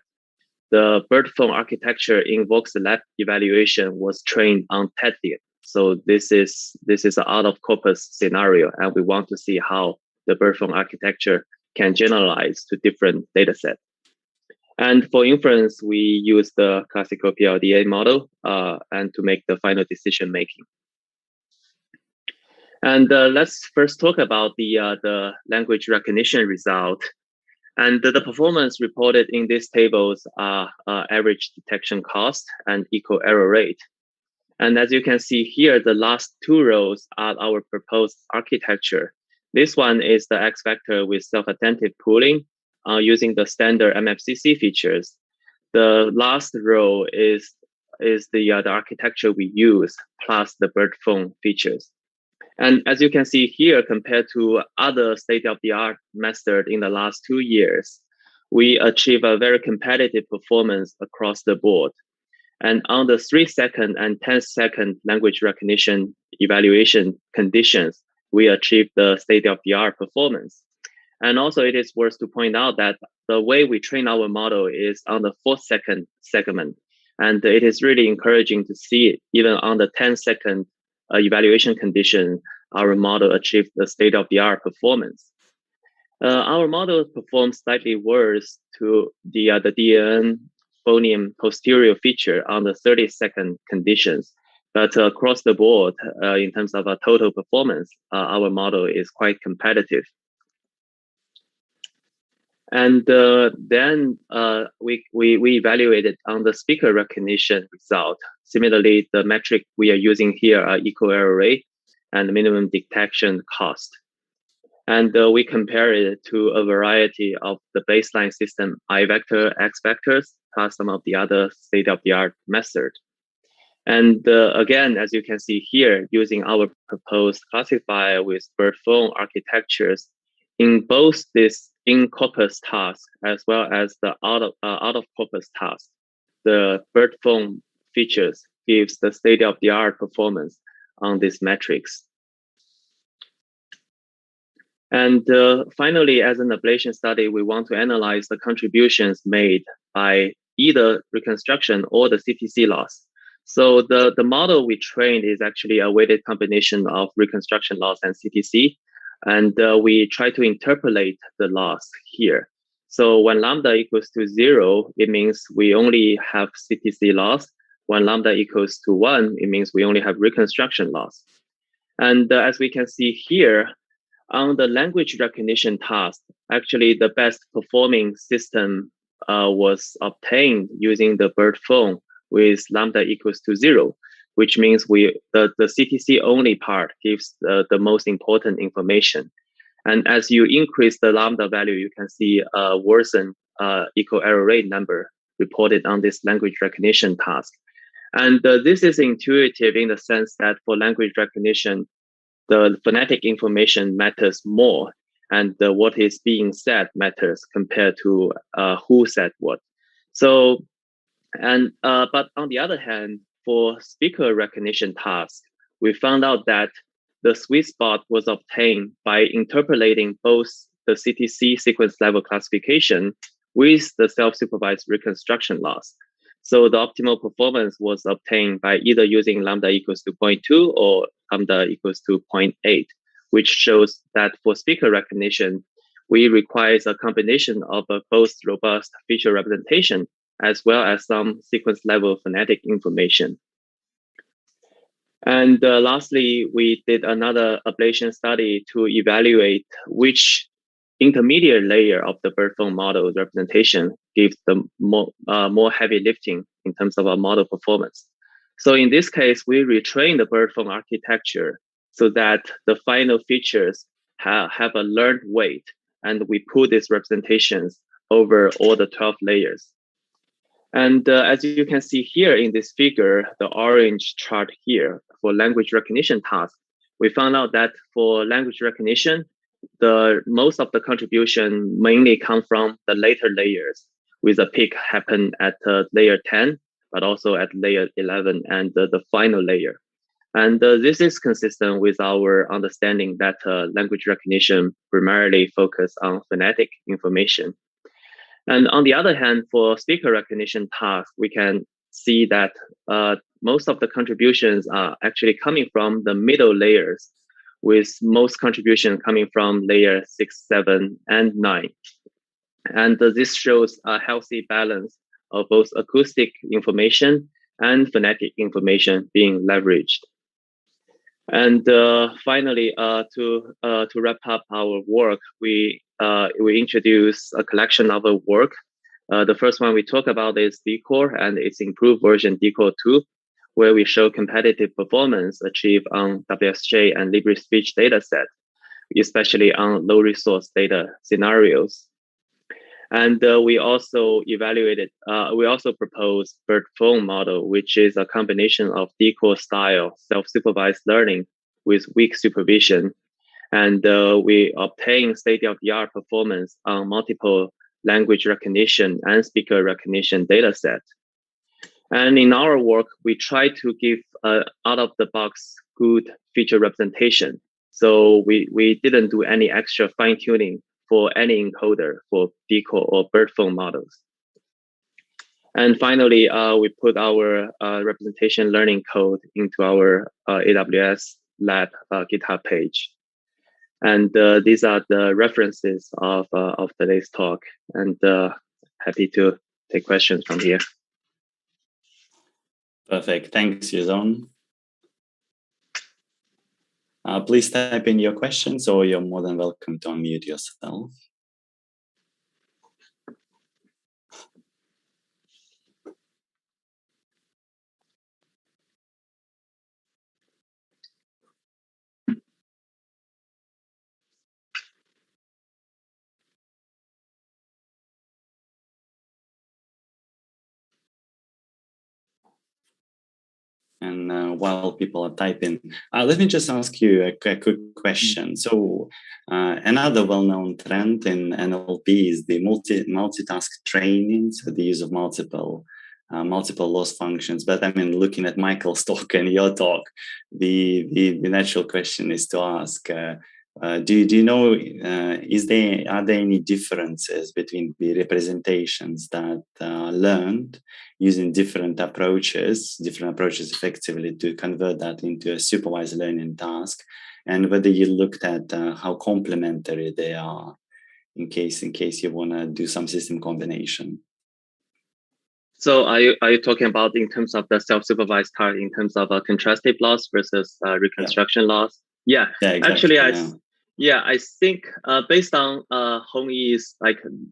The BERT phone architecture in VoxLab evaluation was trained on Tedlium. So this is an out-of-corpus scenario, and we want to see how the bird phone architecture can generalize to different data sets. And for inference, we use the classical PLDA model and to make the final decision making. And let's first talk about the language recognition result. And the performance reported in these tables are average detection cost and equal error rate. And as you can see here, the last two rows are our proposed architecture. This one is the X vector with self-attentive pooling using the standard MFCC features. The last row is the architecture we use plus the bird phone features. And as you can see here, compared to other state-of-the-art method in the last 2 years, we achieve a very competitive performance across the board. And on the 3-second and 10-second language recognition evaluation conditions, we achieve the state-of-the-art performance. And also it is worth to point out that the way we train our model is on the 4-second segment. And it is really encouraging to see even on the 10-second evaluation condition, our model achieved the state-of-the-art performance. Our model performs slightly worse to the DNN phoneme posterior feature on the 30-second conditions. But across the board, in terms of total performance, our model is quite competitive. And then we evaluated on the speaker recognition result. Similarly, the metric we are using here are equal error rate and minimum detection cost. And we compare it to a variety of the baseline system I vector, X vectors, plus some of the other state-of-the-art methods. And again, as you can see here, using our proposed classifier with bird phone architectures, in both this in-corpus task as well as the out-of-corpus task, the bird phone features gives the state-of-the-art performance on these metrics. And finally, as an ablation study, we want to analyze the contributions made by either reconstruction or the CTC loss. So the model we trained is actually a weighted combination of reconstruction loss and CTC. And we try to interpolate the loss here. So when lambda equals to 0, it means we only have CTC loss. When lambda equals to 1, it means we only have reconstruction loss. And as we can see here, on the language recognition task, actually the best performing system was obtained using the bird phone with lambda equals to 0, which means the CTC only part gives the most important information. And as you increase the lambda value, you can see a worsened equal error rate number reported on this language recognition task. And this is intuitive in the sense that for language recognition, the phonetic information matters more, and what is being said matters compared to who said what. So, but on the other hand, for speaker recognition tasks, we found out that the sweet spot was obtained by interpolating both the CTC sequence level classification with the self-supervised reconstruction loss. So the optimal performance was obtained by either using lambda equals to 0.2 or lambda equals to 0.8, which shows that for speaker recognition, we require a combination of both robust feature representation as well as some sequence level phonetic information. And lastly, we did another ablation study to evaluate which intermediate layer of the bird phone model representation gives the more heavy lifting in terms of our model performance. So in this case, we retrain the bird phone architecture so that the final features have a learned weight, and we put these representations over all the 12 layers. And as you can see here in this figure, the orange chart here for language recognition tasks, we found out that for language recognition, most of the contribution mainly come from the later layers, with a peak happen at layer 10, but also at layer 11 and the final layer. And this is consistent with our understanding that language recognition primarily focus on phonetic information. And on the other hand, for speaker recognition tasks, we can see that most of the contributions are actually coming from the middle layers, with most contribution coming from layer 6, 7, and 9. And this shows a healthy balance of both acoustic information and phonetic information being leveraged. And finally, to wrap up our work, we introduce a collection of our work. The first one we talk about is DeCoAR and its improved version DeCoAR 2, where we show competitive performance achieved on WSJ and LibreSpeech dataset, especially on low resource data scenarios. And we also proposed BERT phone model, which is a combination of DeCoAR style self-supervised learning with weak supervision. And we obtain state-of-the-art performance on multiple language recognition and speaker recognition dataset. And in our work, we try to give out-of-the-box good feature representation. So we didn't do any extra fine-tuning for any encoder for DeCoAR or BERT phone models. And finally, we put our representation learning code into our AWS lab GitHub page. And these are the references of today's talk. And happy to take questions from here.
Perfect. Thanks, Yuzong. Please type in your questions, or you're more than welcome to unmute yourself. And while people are typing, let me just ask you a quick question. So another well-known trend in NLP is the multitask training, so the use of multiple loss functions. But I mean, looking at Michael's talk and your talk, the natural question is to ask, do you know, are there any differences between the representations that are learned using different approaches effectively to convert that into a supervised learning task, and whether you looked at how complementary they are in case you want to do some system combination?
So are you talking about in terms of the self-supervised part, in terms of contrastive loss versus reconstruction loss? Yeah, exactly. Actually, I think based on Hong Yi's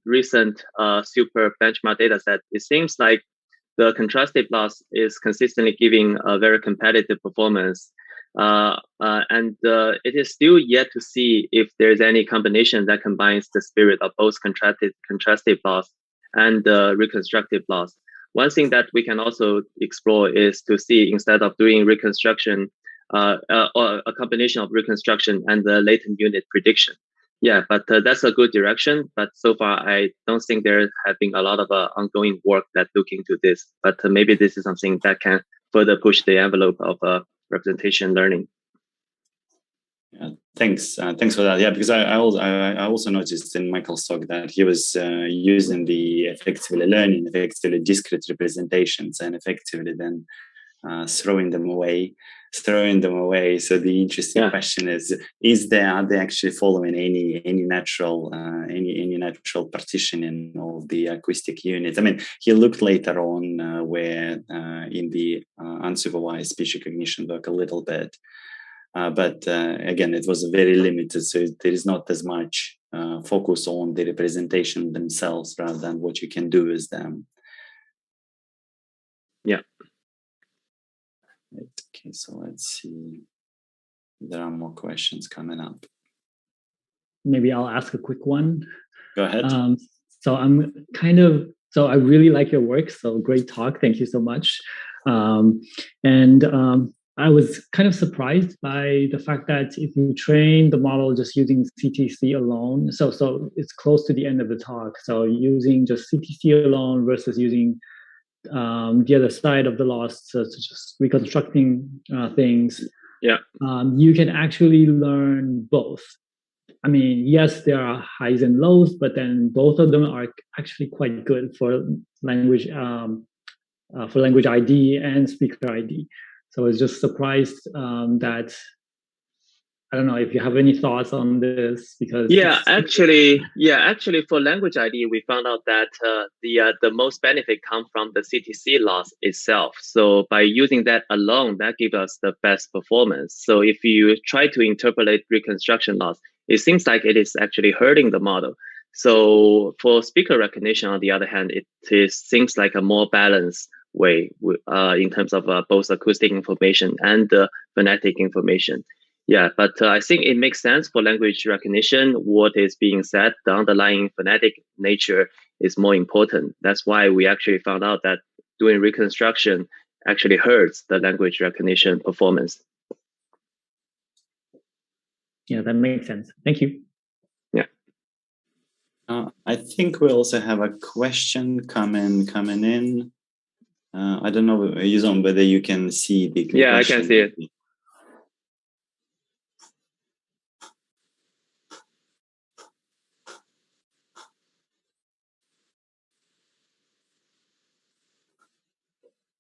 recent super benchmark dataset, it seems like the contrastive loss is consistently giving a very competitive performance. And it is still yet to see if there's any combination that combines the spirit of both contrastive loss and reconstructive loss. One thing that we can also explore is to see, instead of doing reconstruction, or a combination of reconstruction and the latent unit prediction. Yeah, but that's a good direction. But so far, I don't think there have been a lot of ongoing work that look into this. But maybe this is something that can further push the envelope of representation learning.
Yeah, thanks for that. Yeah, because I also noticed in Michael's talk that he was using the effectively discrete representations and effectively then throwing them away. So the interesting question is are they actually following any natural partitioning of the acoustic unit? I mean, he looked later on where in the unsupervised speech recognition work a little bit, but again, it was very limited. So there is not as much focus on the representation themselves rather than what you can do with them.
Yeah.
Okay, so let's see. There are more questions coming up.
Maybe I'll ask a quick one.
Go ahead.
So I really like your work. So great talk. Thank you so much. I was kind of surprised by the fact that if you train the model just using CTC alone, so it's close to the end of the talk. So using just CTC alone versus using the other side of the loss, so just reconstructing things.
Yeah.
You can actually learn both. I mean, yes, there are highs and lows, but then both of them are actually quite good for language ID and speaker ID. So I was just surprised that I don't know if you have any thoughts on this, because
actually, for language ID, we found out that the most benefit comes from the CTC loss itself. So by using that alone, that gives us the best performance. So if you try to interpolate reconstruction loss, it seems like it is actually hurting the model. So for speaker recognition, on the other hand, seems like a more balanced way in terms of both acoustic information and phonetic information. Yeah, but I think it makes sense for language recognition. What is being said, the underlying phonetic nature is more important. That's why we actually found out that doing reconstruction actually hurts the language recognition performance.
Yeah, that makes sense. Thank you.
Yeah.
I think we also have a question coming in. I don't know, Yuzong, whether you can see the question.
Yeah, I can see it.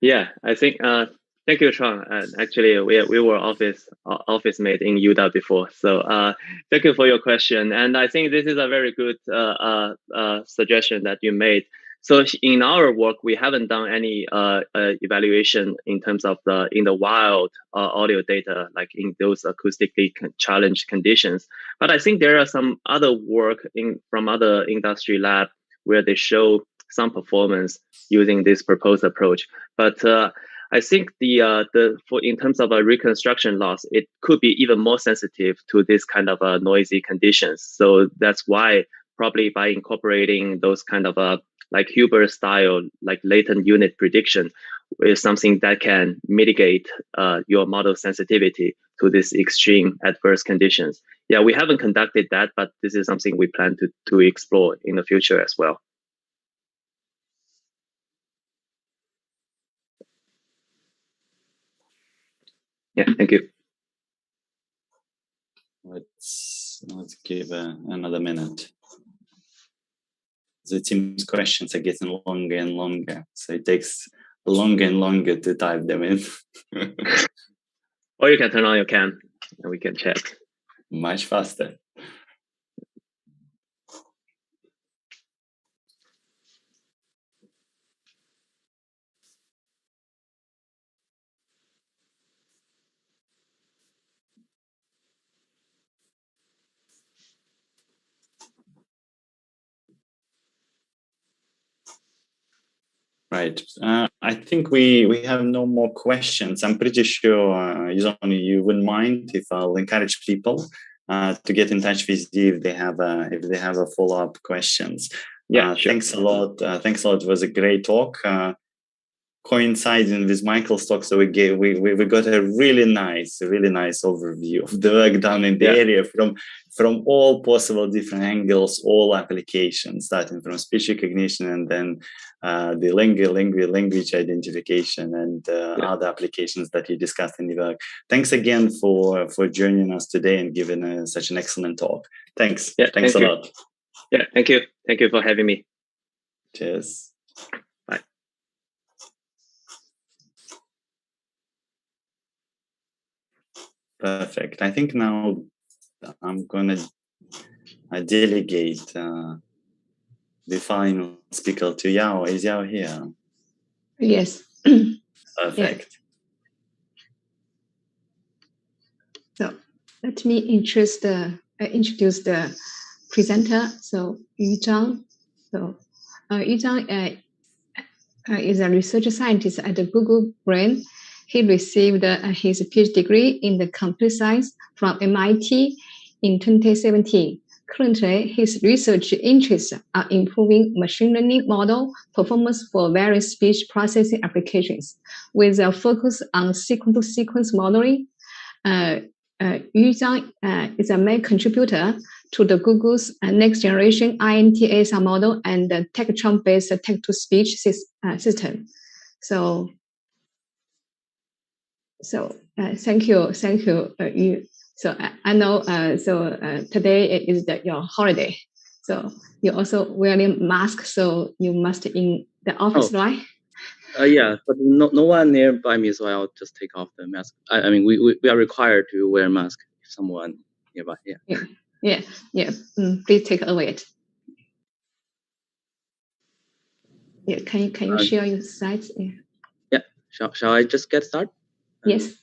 Yeah, I think. Thank you, Chang. Actually, we were office mate in UW before, so thank you for your question. And I think this is a very good suggestion that you made. So in our work, we haven't done any evaluation in terms of in the wild audio data, like in those acoustically challenged conditions. But I think there are some other work from other industry lab where they show some performance using this proposed approach. But I think in terms of a reconstruction loss, it could be even more sensitive to this kind of noisy conditions. So that's why probably by incorporating those kind of like Huber style, like latent unit prediction, is something that can mitigate your model sensitivity to this extreme adverse conditions. Yeah, we haven't conducted that, but this is something we plan to explore in the future as well. Yeah, thank you.
Let's give another minute. The team's questions are getting longer and longer, so it takes longer and longer to type them in.
Or you can turn on your cam and we can chat.
Much faster. Right. I think we have no more questions. I'm pretty sure, Yuzong, you wouldn't mind if I'll encourage people to get in touch with you if they have a follow-up questions.
Yeah, sure.
Thanks a lot. Thanks a lot. It was a great talk. Coinciding with Michael's talk, so we got a really nice overview of the work done in the area from all possible different angles, all applications, starting from speech recognition and then the language identification and other applications that you discussed in the work. Thanks again for joining us today and giving such an excellent talk. Thanks.
Yeah,
thanks a lot.
Yeah, thank you. Thank you for having me.
Cheers.
Bye.
Perfect. I think now I'm going to delegate the final speaker to Yao. Is Yao here?
Yes.
Perfect.
Yeah. So let me introduce the presenter. So Zhang. So Zhang is a research scientist at the Google Brain. He received his PhD degree in the computer science from MIT in 2017. Currently, his research interests are improving machine learning model performance for various speech processing applications, with a focus on sequence-to-sequence modeling. Yuzong is a main contributor to the Google's next-generation INT-ASR model and the Tektron-based text-to-speech system. So thank you. You. So I know. Today is your holiday. So you're also wearing mask. So you must in the office, right?
Yeah, but no one nearby me, so I'll just take off the mask. I mean, we are required to wear a mask someone nearby.
Yeah. Please take away. Yeah, can you share your slides?
Yeah. Shall I just get started?
Yes.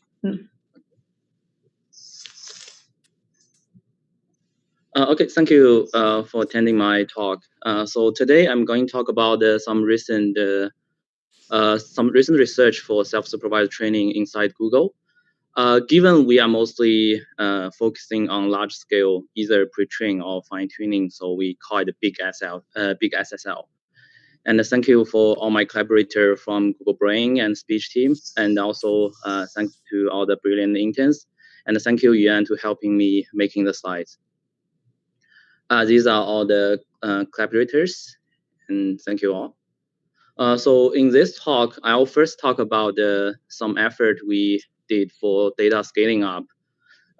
Okay, thank you for attending my talk. So today I'm going to talk about some recent research for self-supervised training inside Google. Given we are mostly focusing on large-scale, either pre-train or fine-tuning, so we call it BigSSL. And thank you for all my collaborators from Google Brain and speech team, and also thanks to all the brilliant interns. And thank you, Yuan, to helping me making the slides. These are all the collaborators, and thank you all. So in this talk, I'll first talk about some effort we did for data scaling up,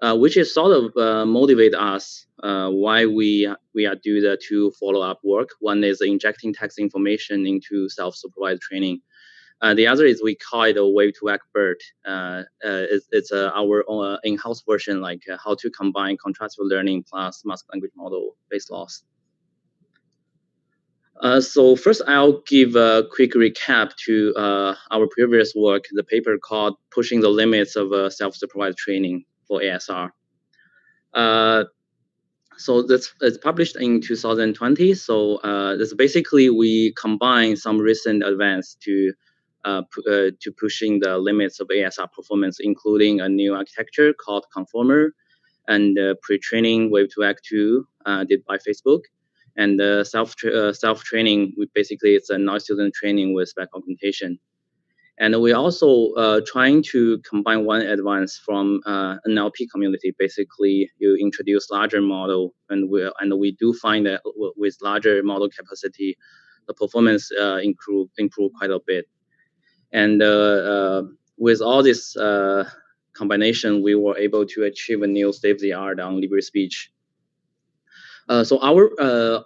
which is sort of motivate us why we are do the two follow-up work. One is injecting text information into self-supervised training. The other is we call it a way to expert. It's our own in-house version, like how to combine contextual learning plus mask language model-based loss. So first, I'll give a quick recap to our previous work, the paper called Pushing the Limits of Self-Supervised Training for ASR. So it's published in 2020. So this basically we combine some recent advances to pushing the limits of ASR performance, including a new architecture called Conformer, and pre-training Wave2Act2 did by Facebook, and self-training. Basically, it's a noise-student training with back augmentation. And we also trying to combine one advance from NLP community. Basically, you introduce larger model, and we do find that with larger model capacity, the performance improve quite a bit. And with all this combination, we were able to achieve a new state-of-the-art on Libre speech. So our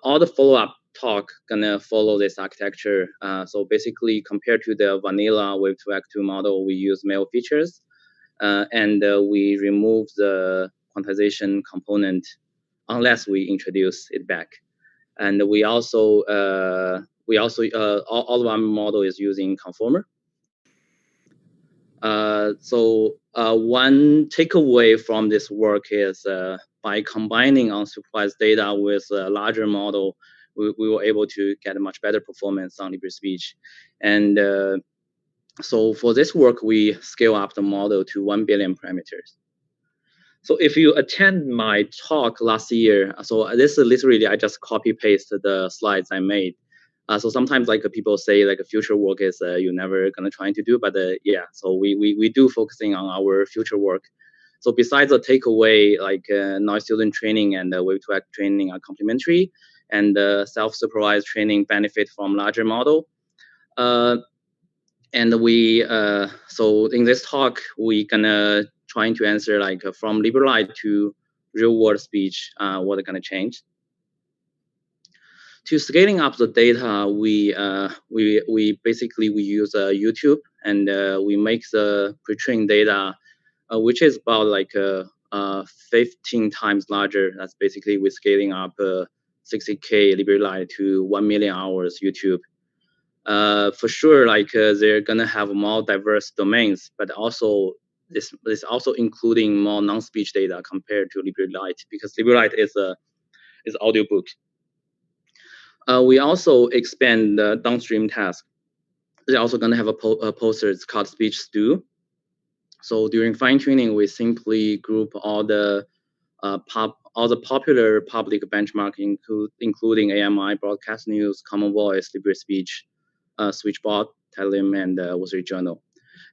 all the follow-up talk gonna follow this architecture. So basically, compared to the vanilla Wave2Act2 model, we use male features, and we remove the quantization component unless we introduce it back. And we also all of our model is using conformer. So one takeaway from this work is by combining unsupervised data with a larger model, we were able to get a much better performance on Libre speech. And so for this work, we scale up the model to 1 billion parameters. So if you attend my talk last year, so this is literally, I just copy paste the slides I made. So sometimes like people say like future work is you're never gonna try to do, but yeah, so we do focusing on our future work. So besides the takeaway, like noise student training and Wave2Act training are complementary, and self-supervised training benefit from larger model. And we so in this talk we gonna trying to answer like from Libre to real world speech, what are gonna change. To scaling up the data, we basically use YouTube, and we make the pre-trained data, which is about like 15 times larger. That's basically we're scaling up 60K Libre to 1 million hours YouTube. For sure, like they're gonna have more diverse domains, but also this also including more non-speech data compared to Libre, because Libre is audiobook. We also expand the downstream task. They're also going to have a poster. It's called Speech Stew. So during fine tuning, we simply group all the popular public benchmarking, including AMI, broadcast news, common voice, Libre speech, Switchbot, Telegram, and Wall Street Journal.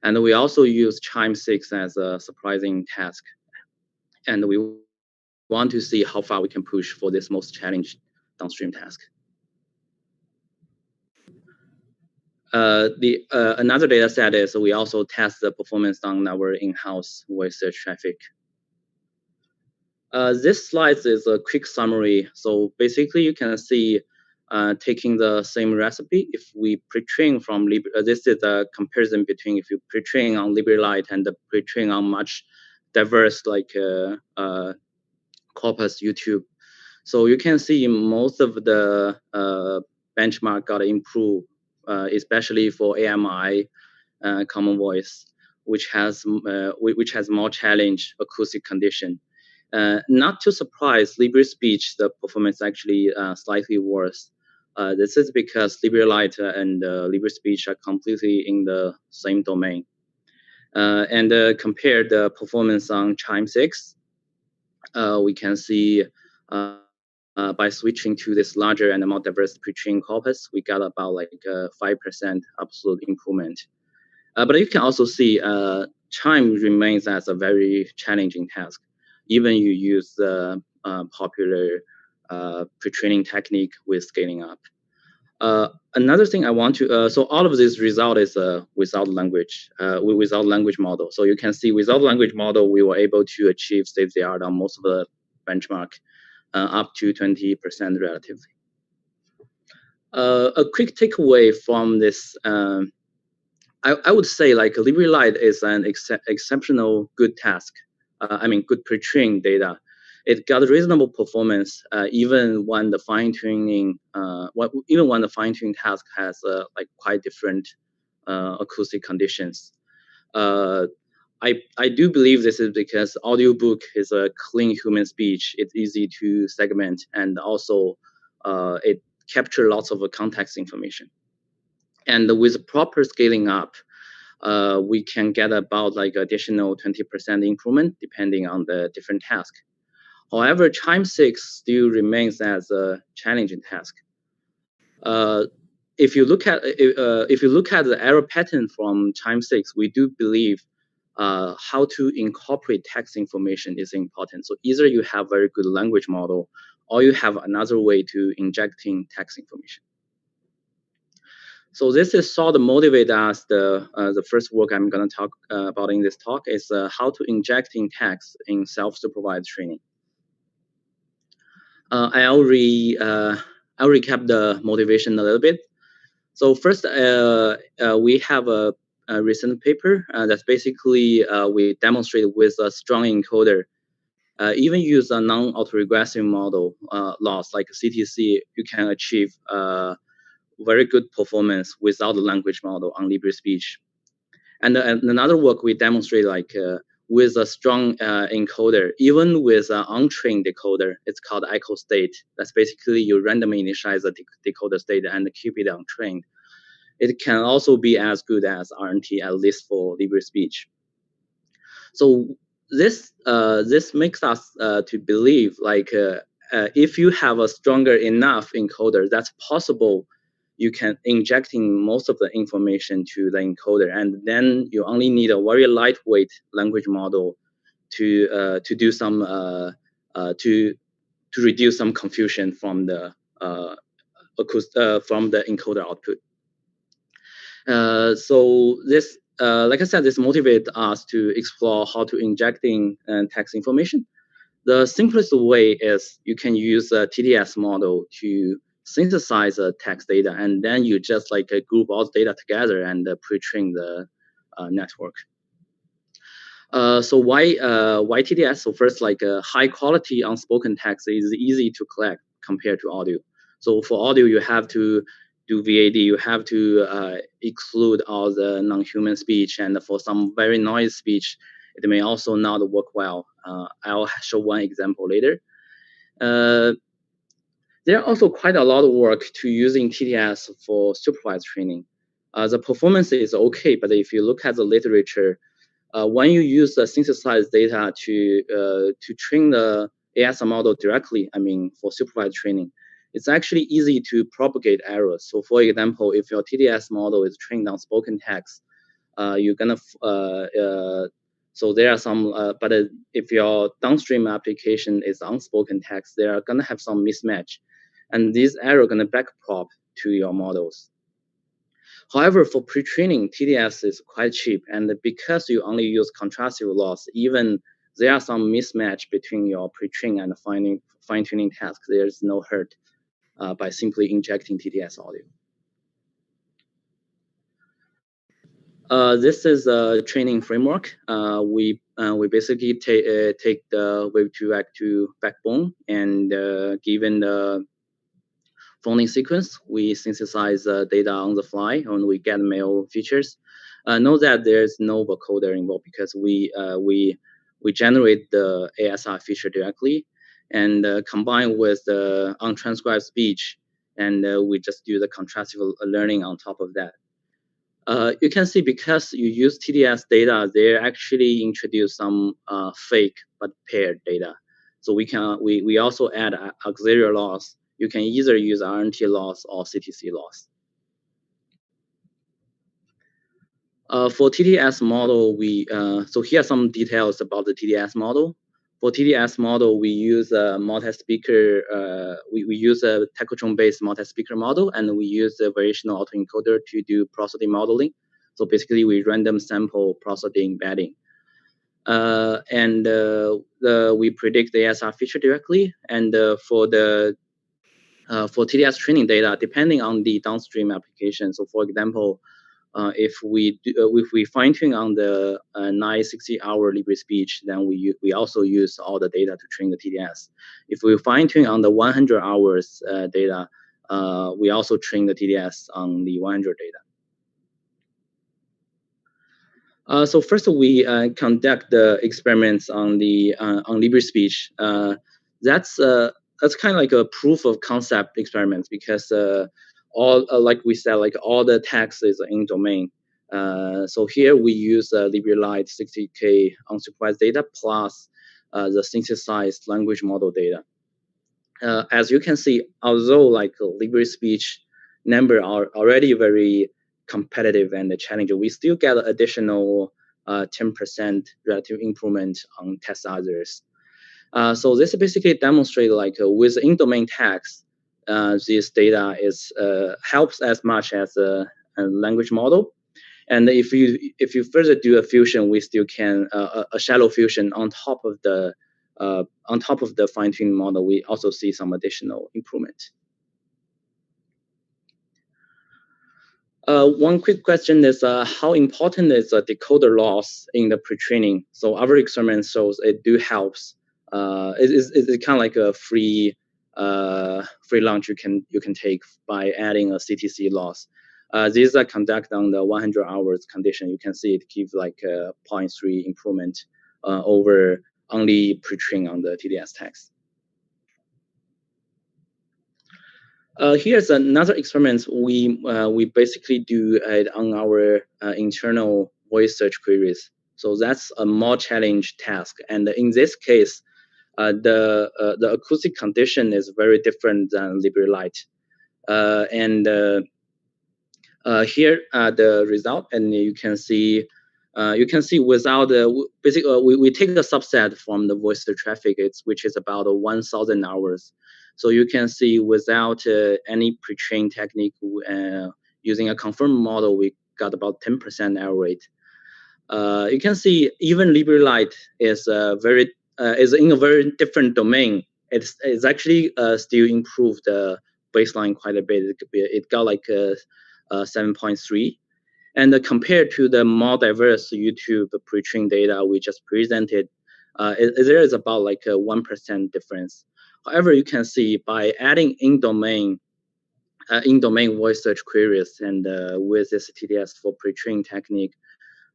And we also use Chime 6 as a surprising task. And we want to see how far we can push for this most challenged downstream task. Another data set is we also test the performance on our in-house voice search traffic. This slide is a quick summary. So basically, you can see taking the same recipe. If we pre-train from Libre, this is a comparison between if you pre-train on Libre Lite and pre-train on much diverse like corpus YouTube. So you can see most of the benchmark got improved, especially for AMI, Common Voice, which has more challenge acoustic condition. Not to surprise, Libre Speech, the performance actually slightly worse. This is because LibreLite and Libre Speech are completely in the same domain. And compare the performance on Chime 6, we can see by switching to this larger and more diverse pre-trained corpus, we got about like 5% absolute improvement. But you can also see Chime remains as a very challenging task. Even you use the popular pre-training technique with scaling up. Another thing I want to, so all of this result is without language model. So you can see without language model, we were able to achieve state-of-the-art on most of the benchmark, up to 20% relatively. A quick takeaway from this, I would say like LibreLite is an exceptional good task. Good pre-trained data. It got reasonable performance even when the fine-tuning task has like quite different acoustic conditions. I do believe this is because audiobook is a clean human speech. It's easy to segment, and also it captures lots of context information. And with proper scaling up, we can get about like additional 20% improvement depending on the different task. However, Chime 6 still remains as a challenging task. If you look at the error pattern from Chime 6, we do believe how to incorporate text information is important. So either you have very good language model, or you have another way to injecting text information. So this is sort of motivate us. The first work I'm going to talk about in this talk is how to injecting text in self-supervised training. I'll recap the motivation a little bit. So first, we have a recent paper that's basically we demonstrated with a strong encoder. Even use a non-autoregressive model loss like CTC, you can achieve very good performance without the language model on Libre Speech. And another work we demonstrate like with a strong encoder, even with an untrained decoder, it's called echo state. That's basically you randomly initialize the decoder state and keep it untrained. It can also be as good as RNT, at least for Libre Speech. So this makes us to believe like if you have a stronger enough encoder, that's possible. You can injecting most of the information to the encoder, and then you only need a very lightweight language model to do some to reduce some confusion from the encoder output. So this, like I said, this motivates us to explore how to injecting text information. The simplest way is you can use a TDS model to synthesize text data, and then you just like group all the data together and pre-train the network. So why TDS? So first, like high quality unspoken text is easy to collect compared to audio. So for audio, you have to do VAD, you have to exclude all the non-human speech, and for some very noisy speech, it may also not work well. I'll show one example later. There are also quite a lot of work to using TDS for supervised training. The performance is okay, but if you look at the literature, when you use the synthesized data to train the ASR model directly, for supervised training, it's actually easy to propagate errors. So for example, if your TDS model is trained on spoken text, you're gonna, so there are some, but if your downstream application is unspoken text, they are gonna have some mismatch. And these errors are gonna backprop to your models. However, for pre-training, TDS is quite cheap, and because you only use contrastive loss, even there are some mismatch between your pre-training and fine-tuning tasks. There's no hurt by simply injecting TDS audio. This is a training framework. We basically take the Wave2 backbone, and given the phonic sequence, we synthesize data on the fly, and we get mail features. Note that there's no vocoder involved because we generate the ASR feature directly, and combine with the untranscribed speech, and we just do the contrastive learning on top of that. You can see because you use TDS data, they actually introduce some fake but paired data. So we also add auxiliary loss. You can either use RNT loss or CTC loss. For TDS model, so here are some details about the TDS model. For TDS model, we use a multi-speaker. We use a tachytron-based multi-speaker model, and we use a variational autoencoder to do prosody modeling. So basically, we random sample prosody embedding, and we predict the ASR feature directly. And for TDS training data, depending on the downstream application. So, for example, if we fine tune on the 960-hour Libre speech, then we also use all the data to train the TDS. If we fine tune on the 100 hours data, we also train the TDS on the 100 data. So first, we conduct the experiments on the on Libre speech. That's kind of like a proof of concept experiments because all like we said, like all the text is in domain. So here we use LibreLite 60K unsupervised data plus the synthesized language model data. As you can see, although like Libre speech number are already very competitive and challenging, we still get additional 10% relative improvement on test others. So this basically demonstrates like with in-domain text, this data is helps as much as a language model. And if you further do a fusion, we still can a shallow fusion on top of the fine-tuning model. We also see some additional improvement. One quick question is how important is a decoder loss in the pre-training? So our experiment shows it do helps. It's kind of like a free lunch you can take by adding a CTC loss. These are conducted on the 100 hours condition. You can see it gives like a 0.3 improvement over only pre-training on the TDS text. Here's another experiment we basically do on our internal voice search queries. So that's a more challenging task. And in this case, the acoustic condition is very different than LibreLite. And here the result, and you can see without basically we take the subset from the voice search traffic, which is about 1,000 hours. So you can see without any pre-trained technique, using a confirmed model, we got about 10% error rate. You can see even LibreLite is in a very different domain. It's actually still improved the baseline quite a bit. It got like 7.3. And compared to the more diverse YouTube pre-trained data we just presented, there is about like a 1% difference. However, you can see by adding in-domain voice search queries and with this TDS for pre-trained technique,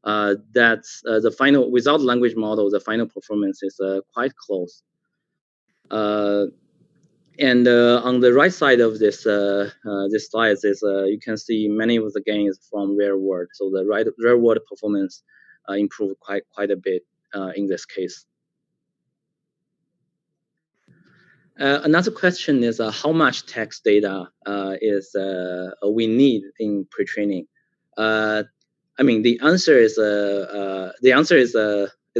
that's the final, without language model, the final performance is quite close. And on the right side of this slide is you can see many of the gains from real world. So the real world performance improved quite a bit in this case. Another question is how much text data is we need in pre-training. I mean, the answer is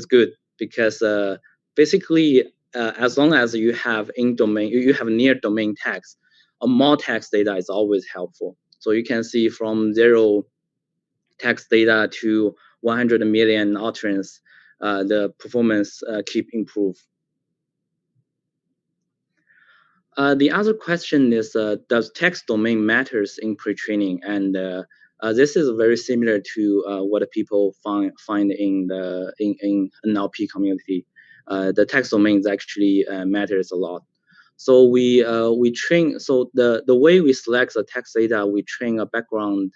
good because basically as long as you have in-domain, you have near-domain text, more text data is always helpful. So you can see from 0 text data to 100 million utterance, the performance keep improve. The other question is, does text domain matters in pre-training? And This is very similar to what people find in the in NLP community. The text domains actually matters a lot. So we train. So the way we select the text data, we train a background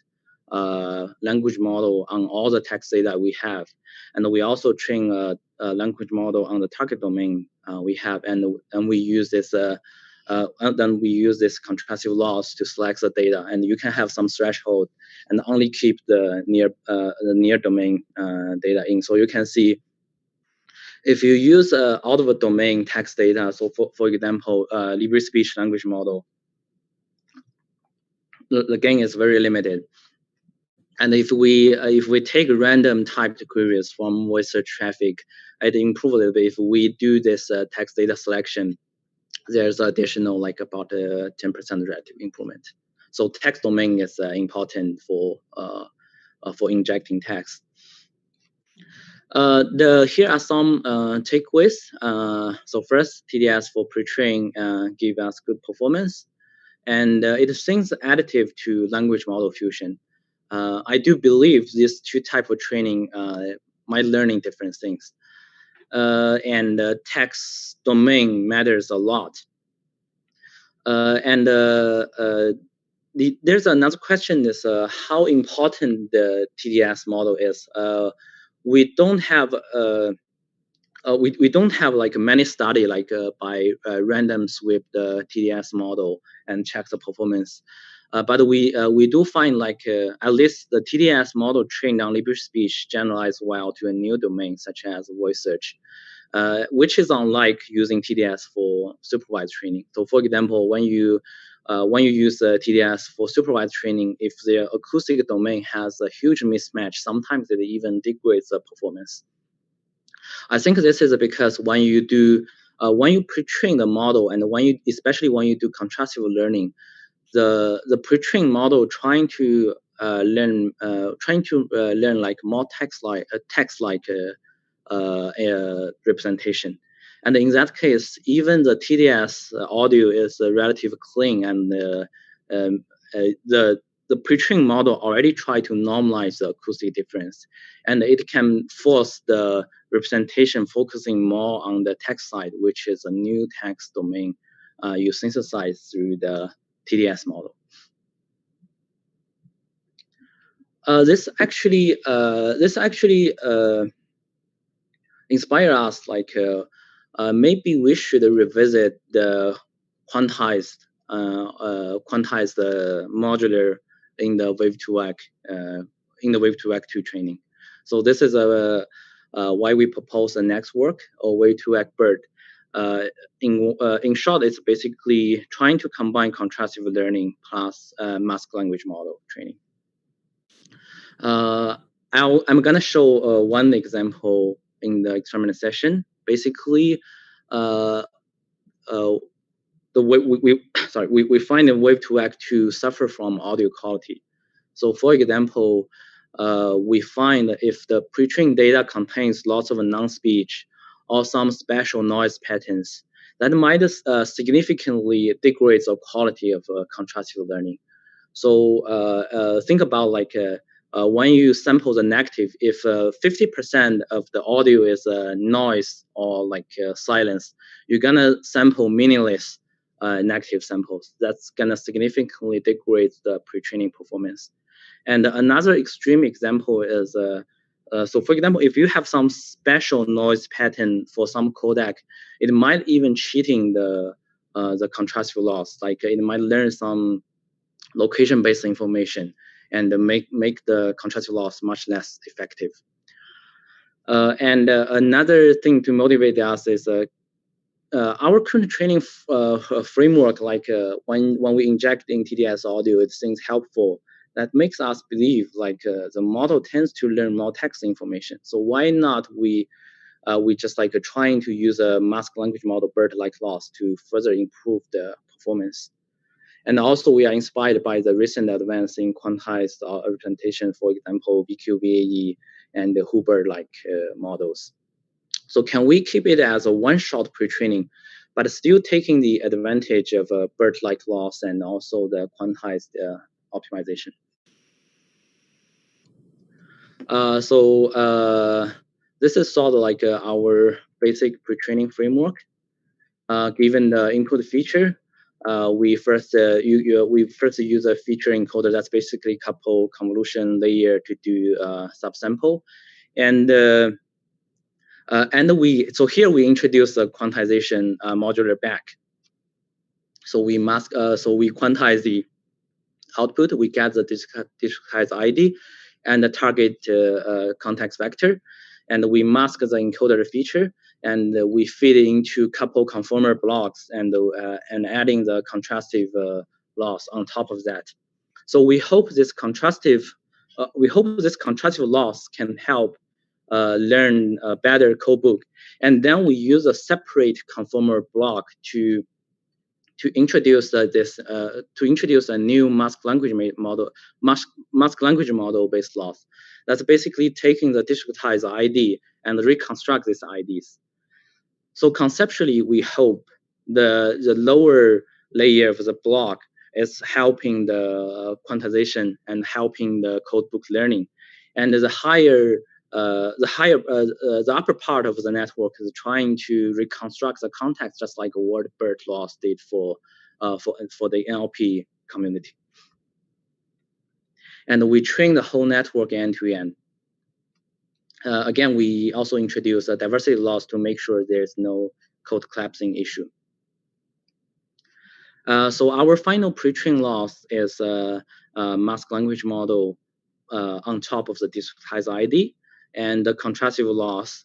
language model on all the text data we have, and we also train a language model on the target domain we have, and we use this. And then we use this contrastive loss to select the data, and you can have some threshold and only keep the near domain data in. So you can see if you use out of a domain text data. So for example, Libre speech language model, the gain is very limited. And if we take random typed queries from voice search traffic, it improves a little bit. If we do this text data selection, there's additional like about 10% relative improvement. So text domain is important for injecting text. Here are some takeaways. So first, TDS for pre-train give us good performance, and it seems additive to language model fusion. I do believe these two types of training might learning different things, and text domain matters a lot. There's another question: is how important the TDS model is. We don't have we don't have like many study like by random sweep the TDS model and check the performance. But we do find like at least the TDS model trained on Libre speech generalized well to a new domain such as voice search, which is unlike using TDS for supervised training. So for example, when you use TDS for supervised training, if the acoustic domain has a huge mismatch, sometimes it even degrades the performance. I think this is because when you pre-train the model, and especially when you do contrastive learning, the pre-trained model trying to learn like more text-like representation, and in that case, even the TDS audio is relatively clean, and the pre-trained model already tried to normalize the acoustic difference, and it can force the representation focusing more on the text side, which is a new text domain you synthesize through the TDS model. This actually inspire us like maybe we should revisit the quantized modular in the Wave2Vec2 training. So this is why we propose the next work, or Wave2Vec-BERT. In short, it's basically trying to combine contrastive learning plus mask language model training. I'm gonna show one example in the experiment session. Basically, the way we find a Wave2Vec2 suffer from audio quality. So for example, we find if the pre-trained data contains lots of non-speech or some special noise patterns, that might significantly degrade the quality of contrastive learning. So think about like when you sample the negative, if 50% of the audio is noise or like silence, you're gonna sample meaningless negative samples. That's gonna significantly degrade the pre-training performance. And another extreme example is, so for example, if you have some special noise pattern for some codec, it might even cheating the contrastive loss. Like it might learn some location-based information and make the contrastive loss much less effective. And another thing to motivate us is our current training framework, like when we inject in TDS audio, it seems helpful. That makes us believe like the model tends to learn more text information. So why not we just like trying to use a mask language model BERT-like loss to further improve the performance. And also we are inspired by the recent advance in quantized representation, for example, VQ-VAE and the Hubbard-like models. So can we keep it as a one-shot pre-training, but still taking the advantage of a BERT-like loss and also the quantized optimization? This is sort of like our basic pre-training framework. Given the input feature, we first use a feature encoder that's basically couple convolution layer to do subsample, and here we introduce the quantization modular back. So we quantize the output, we get the discretized ID and the target context vector, and we mask the encoder feature, and we feed it into couple conformer blocks and adding the contrastive loss on top of that. So we hope this contrastive loss can help learn a better codebook, and then we use a separate conformer block to introduce a new mask language model based loss. That's basically taking the discretized ID and reconstruct these IDs. So conceptually, we hope the lower layer of the block is helping the quantization and helping the codebook learning, and the upper part of the network is trying to reconstruct the context, just like what BERT loss did for the NLP community. And we train the whole network end to end. Again, we also introduce a diversity loss to make sure there's no code collapsing issue. So our final pre-train loss is a mask language model on top of the discretized ID, and the contrastive loss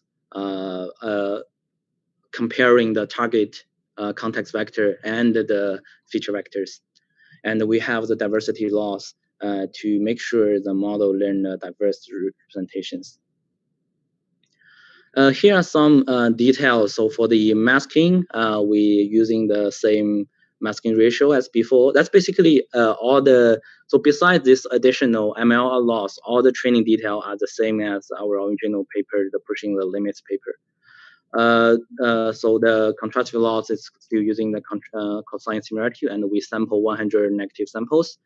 comparing the target context vector and the feature vectors. And we have the diversity loss to make sure the model learn diverse representations. Here are some details. So for the masking, we're using the same masking ratio as before. That's basically so besides this additional ML loss, all the training detail are the same as our original paper, the pushing the limits paper. So the contrastive loss is still using the cosine similarity, and we sample 100 negative samples.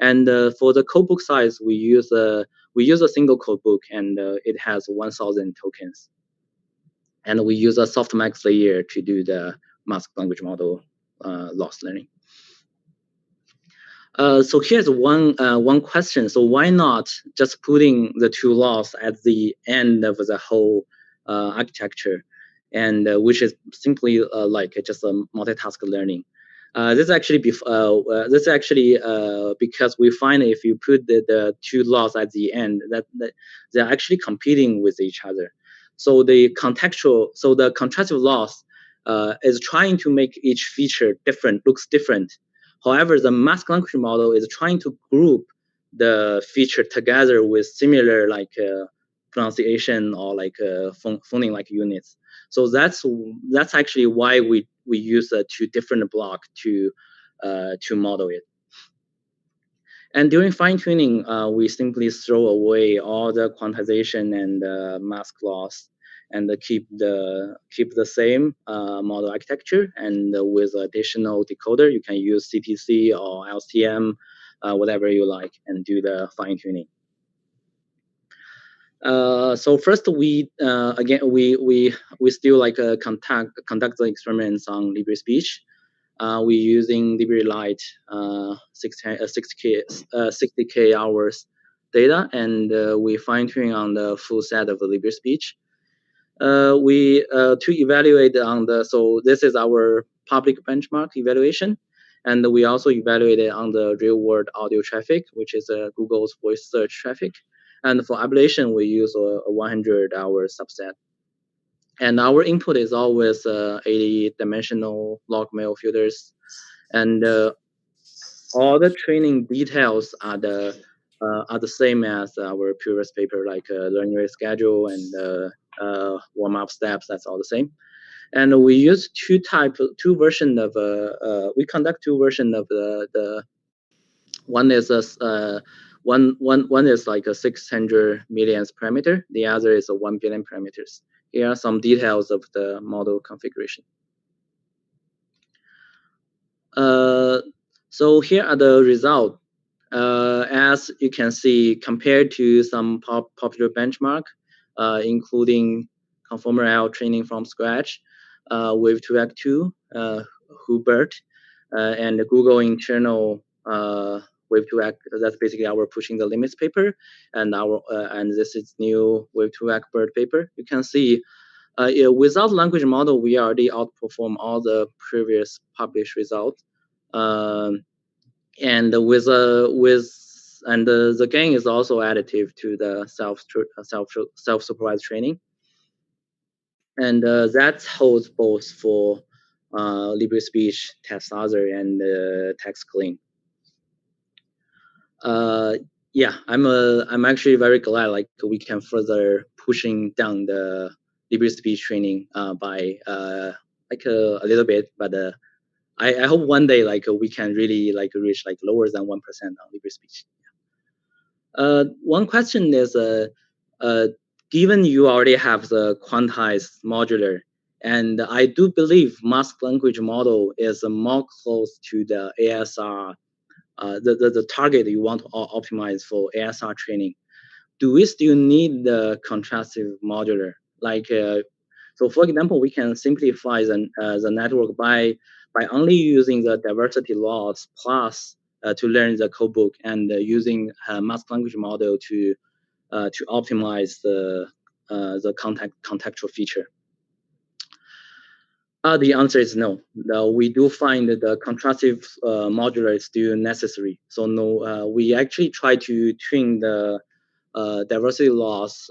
And for the codebook size, we use a single codebook, and it has 1,000 tokens. And we use a softmax layer to do the mask language model loss learning. So here's one question. So why not just putting the two loss at the end of the whole architecture, and which is simply like just a multitask learning? This is actually because we find if you put the two loss at the end, that they're actually competing with each other. So the contrastive loss is trying to make each feature looks different. However, the mask language model is trying to group the feature together with similar like pronunciation or like phoneme like units. So that's actually why we use two different blocks to model it. And during fine tuning, we simply throw away all the quantization and mask loss, and keep the same model architecture. And with additional decoder, you can use CTC or LCM, whatever you like, and do the fine tuning. So first, we still like conduct the experiments on LibreSpeech. We're using LibreLite 60K hours data, and we fine tuning on the full set of the LibreSpeech. To evaluate so this is our public benchmark evaluation, and we also evaluated on the real world audio traffic, which is Google's voice search traffic. And for ablation, we use a 100-hour subset. And our input is always 80-dimensional log mail filters, and all the training details are the same as our previous paper, like learning rate schedule and warm-up steps. That's all the same. And we use we conduct two versions of the one is one is like a 600 millions parameter. The other is a 1 billion parameters. Here are some details of the model configuration. So here are the results. as you can see, compared to some popular benchmark, including conformal training from scratch, with 2Act2, Hubert, and the Google internal Wave 2Act. That's basically our pushing the limits paper, and and this is new Wave 2Act BERT paper. You can see without language model, we already outperform all the previous published results. And the gain is also additive to the self-supervised training, and that holds both for LibreSpeech, TestAther, and TextClean. Yeah, I'm actually very glad like we can further pushing down the LibreSpeech training by like a little bit, but I hope one day like we can really like reach like lower than 1% on LibreSpeech. One question is given you already have the quantized modular, and I do believe masked language model is more close to the ASR, the target you want to optimize for ASR training. Do we still need the contrastive modular? Like, so for example, we can simplify the network by only using the diversity loss plus to learn the codebook, and using masked language model to optimize the contextual feature. The answer is no. We do find that the contrastive modular is still necessary. So no, we actually try to tune the diversity loss.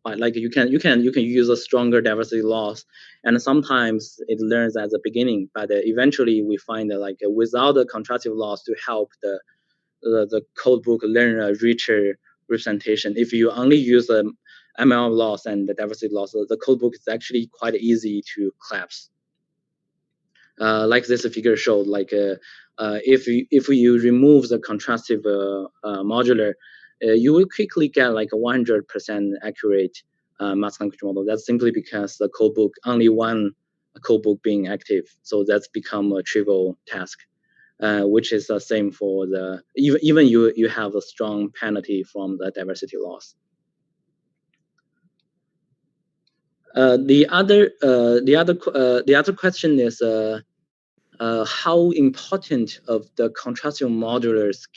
But like you can use a stronger diversity loss, and sometimes it learns at the beginning, but eventually we find that like without the contrastive loss to help the codebook learn a richer representation. If you only use the ML loss and the diversity loss, the codebook is actually quite easy to collapse. Like this figure showed, like if you remove the contrastive modular, you will quickly get like a 100% accurate masked language model. That's simply because the codebook, only one codebook being active, so that's become a trivial task. Which is the same for the even you have a strong penalty from the diversity loss. The other question is how important of the contrastive modular's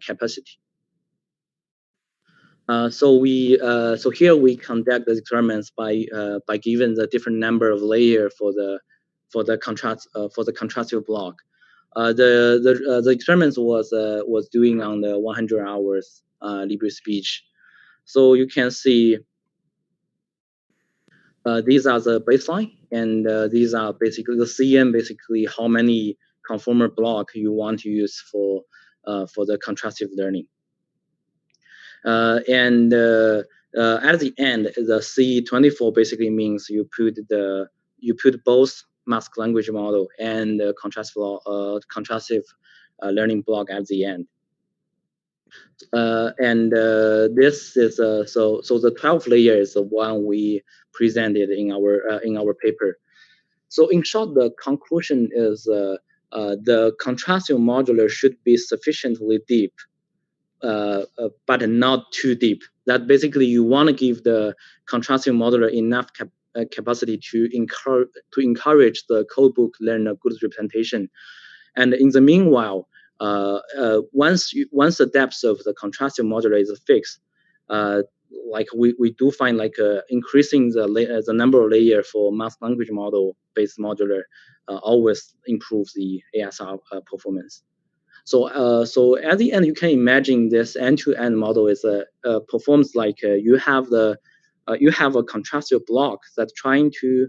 capacity. So here we conduct the experiments by giving the different number of layers for the contrastive block. The experiments was doing on the 100 hours LibreSpeech. So you can see these are the baseline, and these are basically the CM, basically how many conformer block you want to use for the contrastive learning. And at the end, the C24 basically means you put both masked language model and contrastive learning block at the end. And this is so the 12 layer is the one we presented in our paper. So in short, the conclusion is the contrastive modular should be sufficiently deep, but not too deep. That basically you want to give the contrastive modular enough capacity to encourage the codebook learn a good representation, and in the meanwhile, once the depth of the contrastive modular is fixed, like we do find like increasing the number of layers for masked language model based modular always improves the ASR performance. So at the end, you can imagine this end-to-end model is performs like you have a contrastive block that's trying to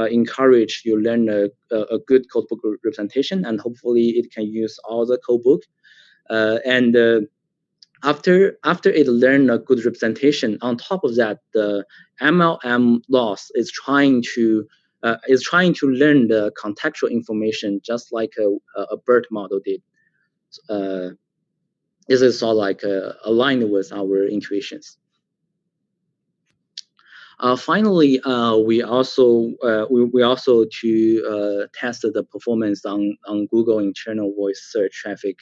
encourage you learn a good codebook representation, and hopefully it can use all the codebook. And after it learn a good representation, on top of that, the MLM loss is trying to learn the contextual information just like a BERT model did. This is all like aligned with our intuitions. Finally, we also tested the performance on Google internal voice search traffic.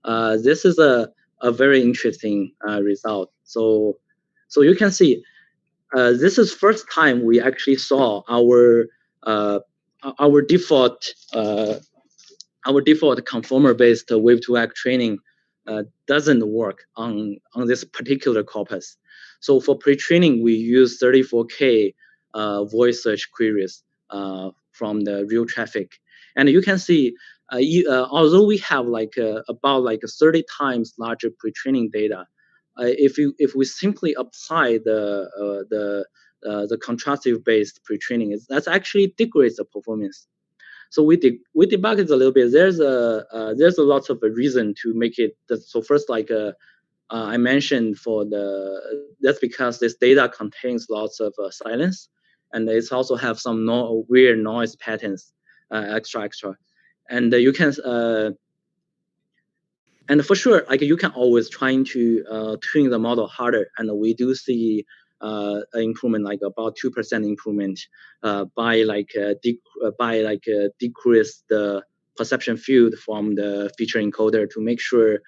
this is a very interesting result. So you can see this is first time we actually saw our default conformer-based wave-to-act training doesn't work on this particular corpus. So for pre-training, we use 34K voice search queries from the real traffic, and you can see although we have about 30 times larger pre-training data, if we simply apply the contrastive-based pre-training, that's actually degrades the performance. So we debug it a little bit. There's a lot of a reason to make it. So first, I mentioned that's because this data contains lots of silence, and it's also have some weird noise patterns, extra, and you can and for sure, you can always trying to tune the model harder, and we do see an improvement, about 2% improvement by decrease the perception field from the feature encoder to make sure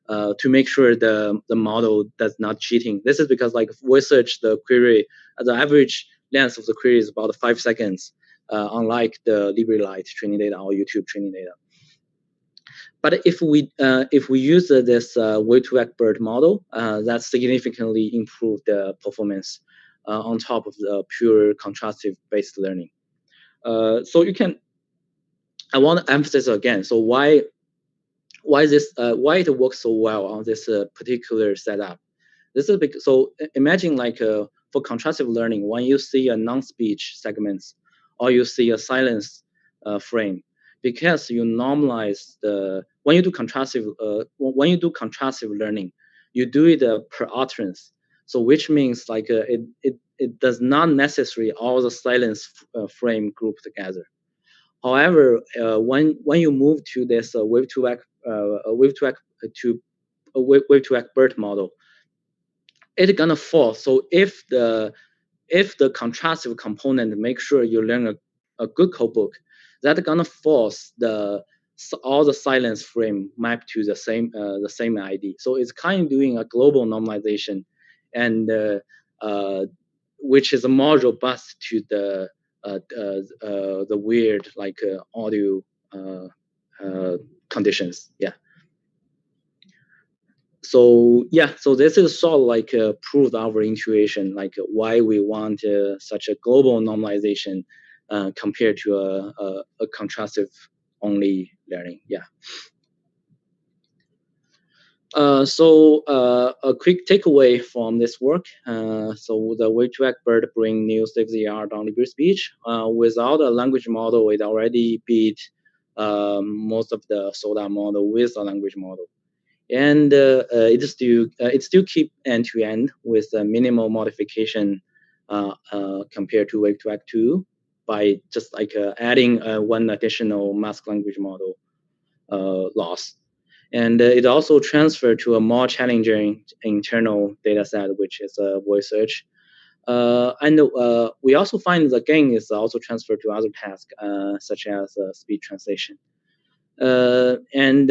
the model does not cheating. This is because voice search, the query, the average length of the query is about 5 seconds, unlike the LibreLight training data or YouTube training data. But if we use this wave-to-act BERT model, that significantly improved the performance on top of the pure contrastive-based learning. So I want to emphasize again. So why it works so well on this particular setup? This is because, so imagine for contrastive learning, when you see a non-speech segments or you see a silence frame, because you normalize when you do contrastive learning, you do it per utterance. So which means it does not necessarily all the silence frame group together. However, when you move to this wave-to-act BERT model, it's gonna force. So if the contrastive component make sure you learn a good codebook, that's gonna force all the silence frame map to the same ID. So it's kind of doing a global normalization, and which is more robust to the weird audio conditions. Yeah. So so this is sort of proved our intuition, why we want such a global normalization compared to a contrastive only learning. Yeah. So a quick takeaway from this work. So the wave-to-act BERT bring new state-of-the-art on Libre speech. Without a language model, it already beat most of the SODA model with a language model. And it still keep end-to-end with a minimal modification compared to wave-to-act 2 by just adding one additional mask language model loss. And it also transferred to a more challenging internal data set, which is voice search. And we also find the gain is also transferred to other tasks, such as speech translation. And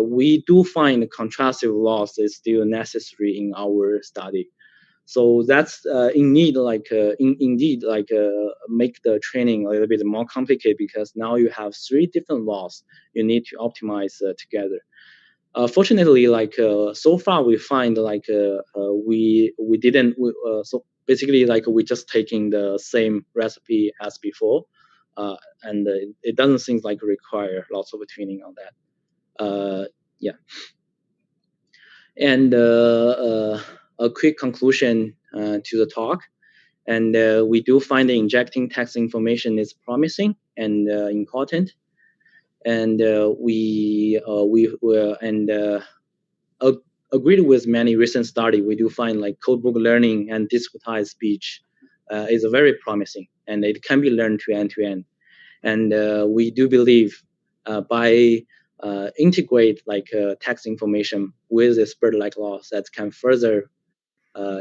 we do find contrastive loss is still necessary in our study. So that's indeed make the training a little bit more complicated, because now you have 3 different loss you need to optimize together. Fortunately, so far we find we didn't. So basically, we just taking the same recipe as before, and it doesn't seem require lots of tuning on that. Yeah. And a quick conclusion to the talk, and we do find that injecting text information is promising and important, and we agreed with many recent study. We do find codebook learning and discretized speech is very promising, and it can be learned to end, and we do believe by integrate text information with this BERT-like loss that can further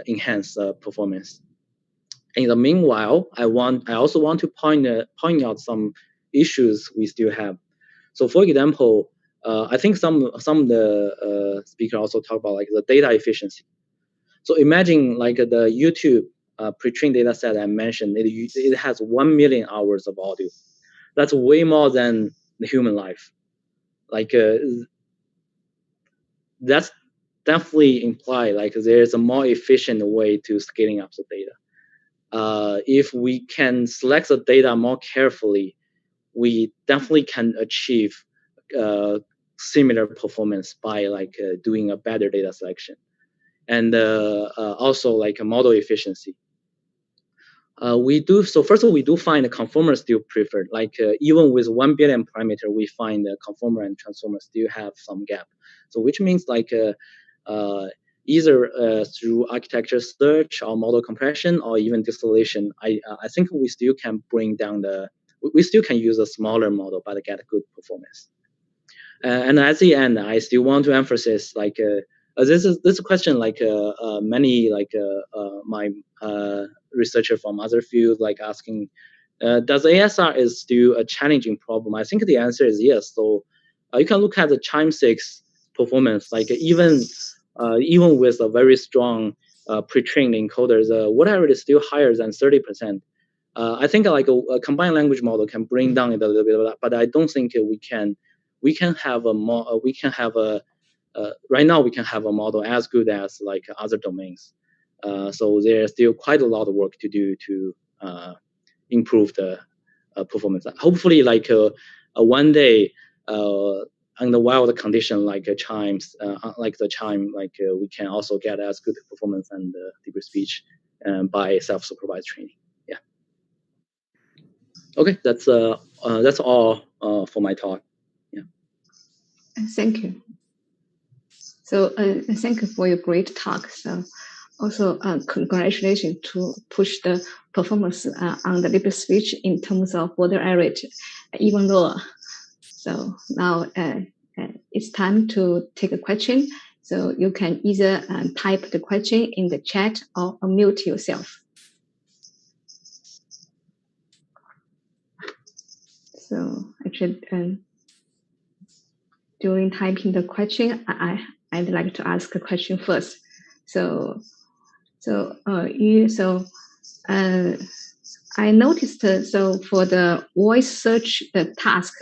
enhance performance. In the meanwhile, I also want to point out some issues we still have. So for example, I think some of the speakers also talk about like the data efficiency. So imagine like the YouTube pre-trained data set I mentioned, it has 1 million hours of audio. That's way more than the human life. Like that's definitely imply like there's a more efficient way to scaling up the data. If we can select the data more carefully, we definitely can achieve similar performance by like doing a better data selection, and also like a model efficiency. So first of all, we do find the conformer still preferred. Like even with 1 billion parameter, we find the conformer and transformer still have some gap. So which means like either through architecture search or model compression or even distillation, I think we still can bring down we still can use a smaller model but get good performance. And at the end, I still want to emphasize like this question like many like my researcher from other fields like asking, does ASR is still a challenging problem? I think the answer is yes. So you can look at the Chime6 performance, like even with a very strong pre-trained encoders, whatever is still higher than 30%. I think like a combined language model can bring down it a little bit, but I don't think we can have a more right now we can have a model as good as like other domains. So there's still quite a lot of work to do to improve the performance. Hopefully, like one day, under wild condition like chimes, like the chime, like we can also get as good performance and deeper speech by self-supervised training. Yeah. Okay, that's all for my talk. Yeah.
Thank you. So thank you for your great talk. So also congratulations to push the performance on the deep speech in terms of border area even lower. So now it's time to take a question. So you can either type the question in the chat or unmute yourself. So actually, during typing the question, I'd like to ask a question first. I noticed so for the voice search the task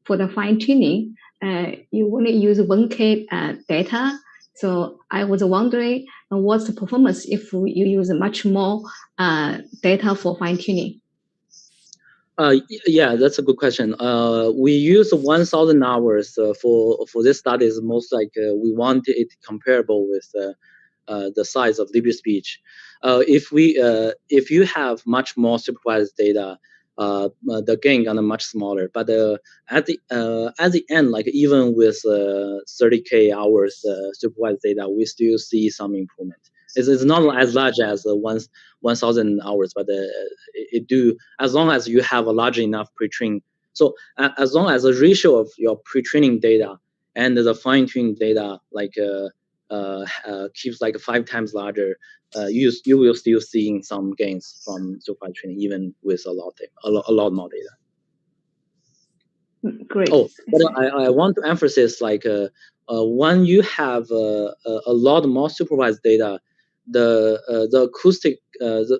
for the fine tuning, you only use 1K data. So I was wondering what's the performance if you use much more data for fine tuning?
Yeah, that's a good question. We use 1,000 hours for this study. Is most like we want it comparable with the size of libre speech. If you have much more supervised data, the gain gonna much smaller. But at the end, like even with 30K hours supervised data, we still see some improvement. It's not as large as 1,000 hours, but it do as long as you have a large enough pre-train. So as long as the ratio of your pre-training data and the fine-tuning data like keeps like 5 times larger, you will still seeing some gains from supervised training even with a lot more data.
Great.
Oh, but I want to emphasize like when you have a lot more supervised data, the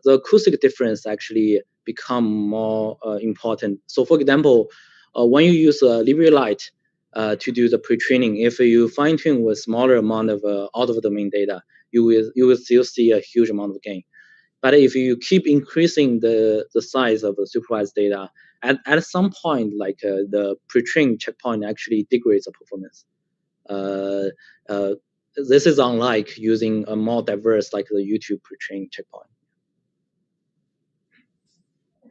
acoustic difference actually become more important. So for example, when you use Libre Lite to do the pre-training, if you fine-tune with smaller amount of out of domain data, you will still see a huge amount of gain. But if you keep increasing the size of the supervised data, at some point, like the pre-trained checkpoint actually degrades the performance. This is unlike using a more diverse like the YouTube pre-trained checkpoint.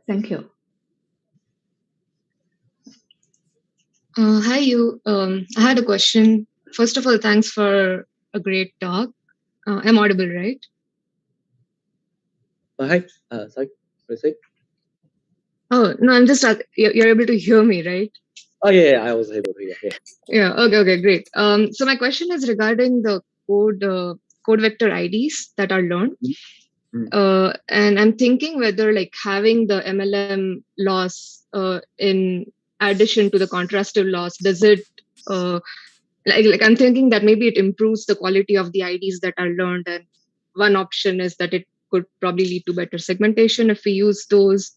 Thank you.
Hi, you. I had a question. First of all, thanks for a great talk. I'm audible, right?
Hi. Sorry. What is it?
Oh no, I'm just you're able to hear me, right?
Oh yeah, I was able to hear. Yeah.
Yeah. Okay. Great. So my question is regarding the code vector IDs that are learned.
Mm-hmm.
And I'm thinking whether like having the MLM loss in addition to the contrastive loss, does it Like I'm thinking that maybe it improves the quality of the IDs that are learned, and one option is that it could probably lead to better segmentation if we use those.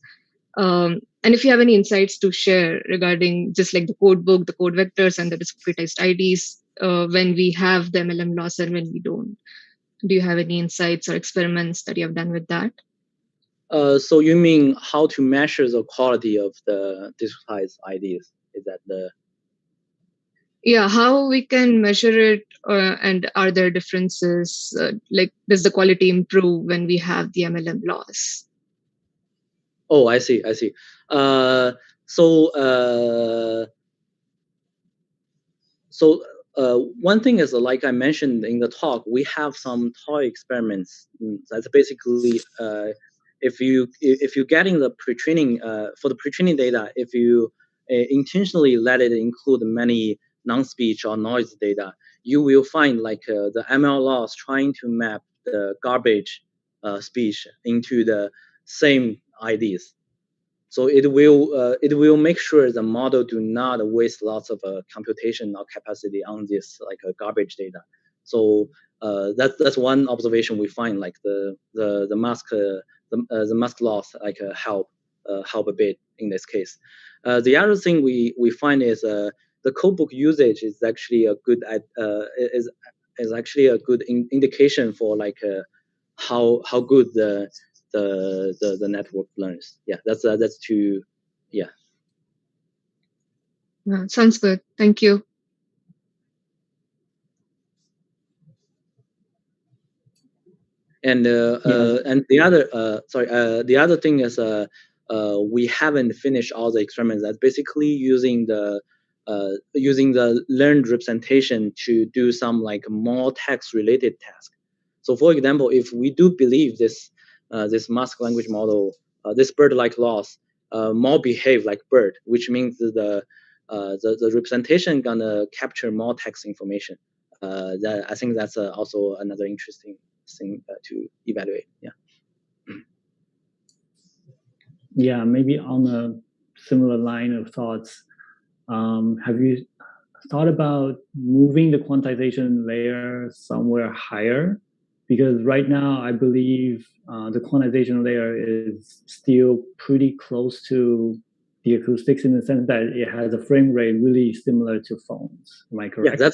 And if you have any insights to share regarding just like the code book, the code vectors, and the discretized IDs when we have the MLM loss and when we don't. Do you have any insights or experiments that you have done with that?
So you mean how to measure the quality of the discretized IDs? Is that the?
Yeah, how we can measure it, and are there differences? Like, does the quality improve when we have the MLM loss?
Oh, I see. One thing is, like I mentioned in the talk, we have some toy experiments. That's basically if you're getting the pre-training for the pre-training data, if you intentionally let it include many non-speech or noise data, you will find like the ML loss trying to map the garbage speech into the same IDs. So it will make sure the model do not waste lots of computational capacity on this like garbage data. So that's one observation we find, like the mask loss like help a bit in this case. The other thing we find is the codebook usage is actually a good is actually a good indication for like how good the network learns. Yeah, that's two. Yeah.
Sounds good. Thank you.
And the other thing is we haven't finished all the experiments. That's basically using the learned representation to do some like more text related task. So for example, if we do believe this mask language model, this bird-like loss, more behave like bird, which means the representation gonna capture more text information. That I think that's also another interesting thing to evaluate. Yeah.
Yeah, maybe on a similar line of thoughts, have you thought about moving the quantization layer somewhere higher? Because right now, I believe the quantization layer is still pretty close to the acoustics in the sense that it has a frame rate really similar to phones. Am I correct?
Yeah,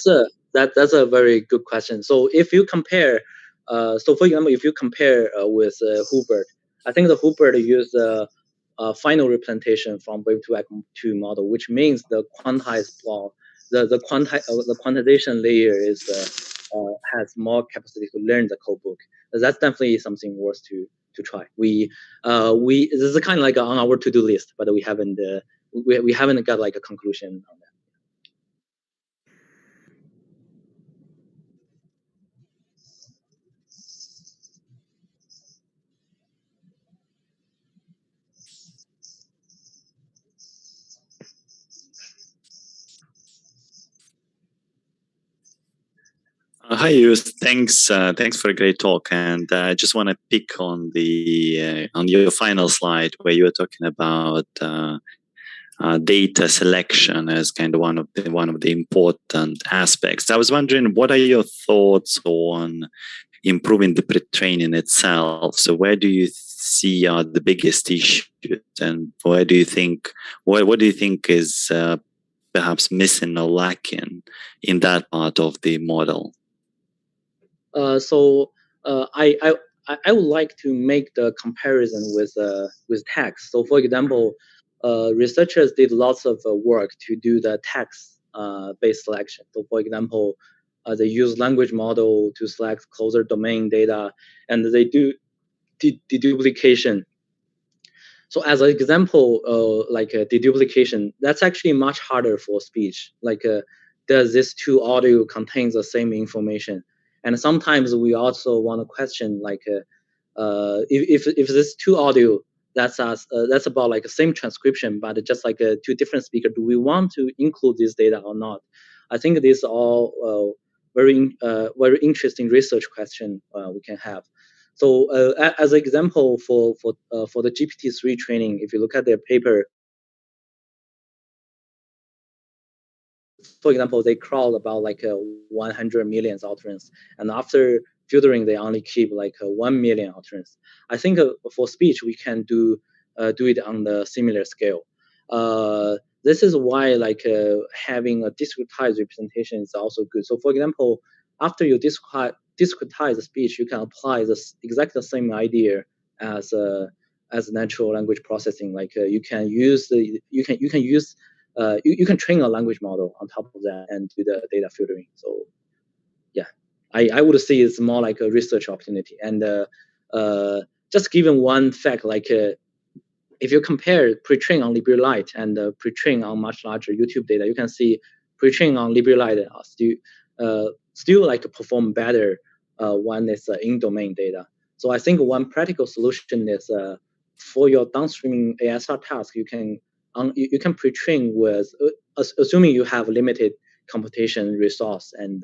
that's a very good question. So if you compare, so for example, if you compare with Hubert, I think the Hubert used final representation from Wave 2 model, which means the quantized block, the quantization layer is has more capacity to learn the code book. That's definitely something worth to try. We this is kind of like on our to-do list, but we haven't got like a conclusion on that.
Hi, Yus. Thanks for a great talk. And I just want to pick on on your final slide where you were talking about data selection as kind of one of the important aspects. I was wondering, what are your thoughts on improving the pre-training itself? So where do you see are the biggest issues, and where do you think what do you think is perhaps missing or lacking in that part of the model?
I would like to make the comparison with text. So for example, researchers did lots of work to do the text based selection. So for example, they use language model to select closer domain data, and they do deduplication. So as an example, like deduplication, that's actually much harder for speech. Like, does this two audio contains the same information? And sometimes we also want to question, like, if this two audio that's about like the same transcription, but just like two different speakers, do we want to include this data or not? I think these are all very interesting research question we can have. So as an example for the GPT-3 training, if you look at their paper, for example, they crawl about like 100 million utterance, and after filtering, they only keep like 1 million utterance. I think for speech, we can do it on the similar scale. This is why like having a discretized representation is also good. So for example, after you discretize the speech, you can apply this exactly the same idea as natural language processing. Like you can use you can train a language model on top of that and do the data filtering. So yeah, I would say it's more like a research opportunity. And just given one fact, like if you compare pre-train on LibreLite and pre-train on much larger YouTube data, you can see pre-train on LibreLite still like perform better when it's in-domain data. So I think one practical solution is for your downstreaming ASR task, you can pre-train with assuming you have limited computation resource and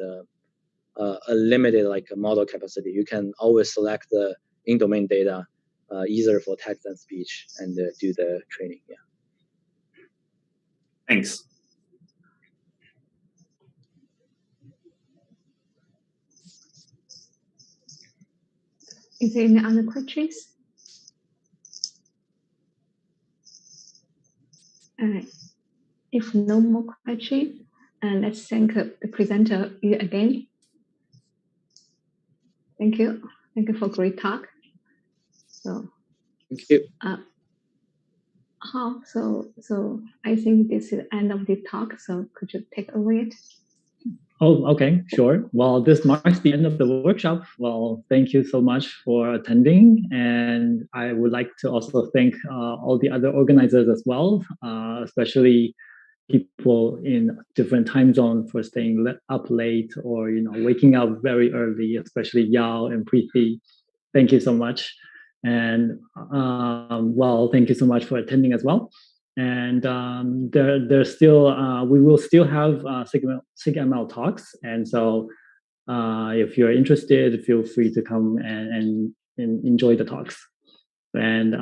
a limited like model capacity. You can always select the in-domain data either for text and speech and do the training. Yeah.
Thanks.
Is there any other questions? If no more questions, let's thank the presenter again. Thank you. Thank you for great talk. So,
thank you.
So I think this is the end of the talk. So could you take away it?
Oh, okay, sure. Well, this marks the end of the workshop. Well, thank you so much for attending. And I would like to also thank all the other organizers as well, especially people in different time zones for staying up late or, waking up very early, especially Yao and Preeti. Thank you so much. And well, thank you so much for attending as well. And there's still we will still have SIGML talks, and so if you're interested, feel free to come and enjoy the talks. And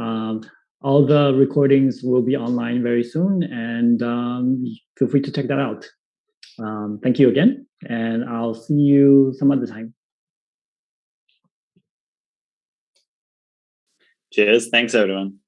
all the recordings will be online very soon, and feel free to check that out. Thank you again, and I'll see you some other time.
Cheers. Thanks, everyone.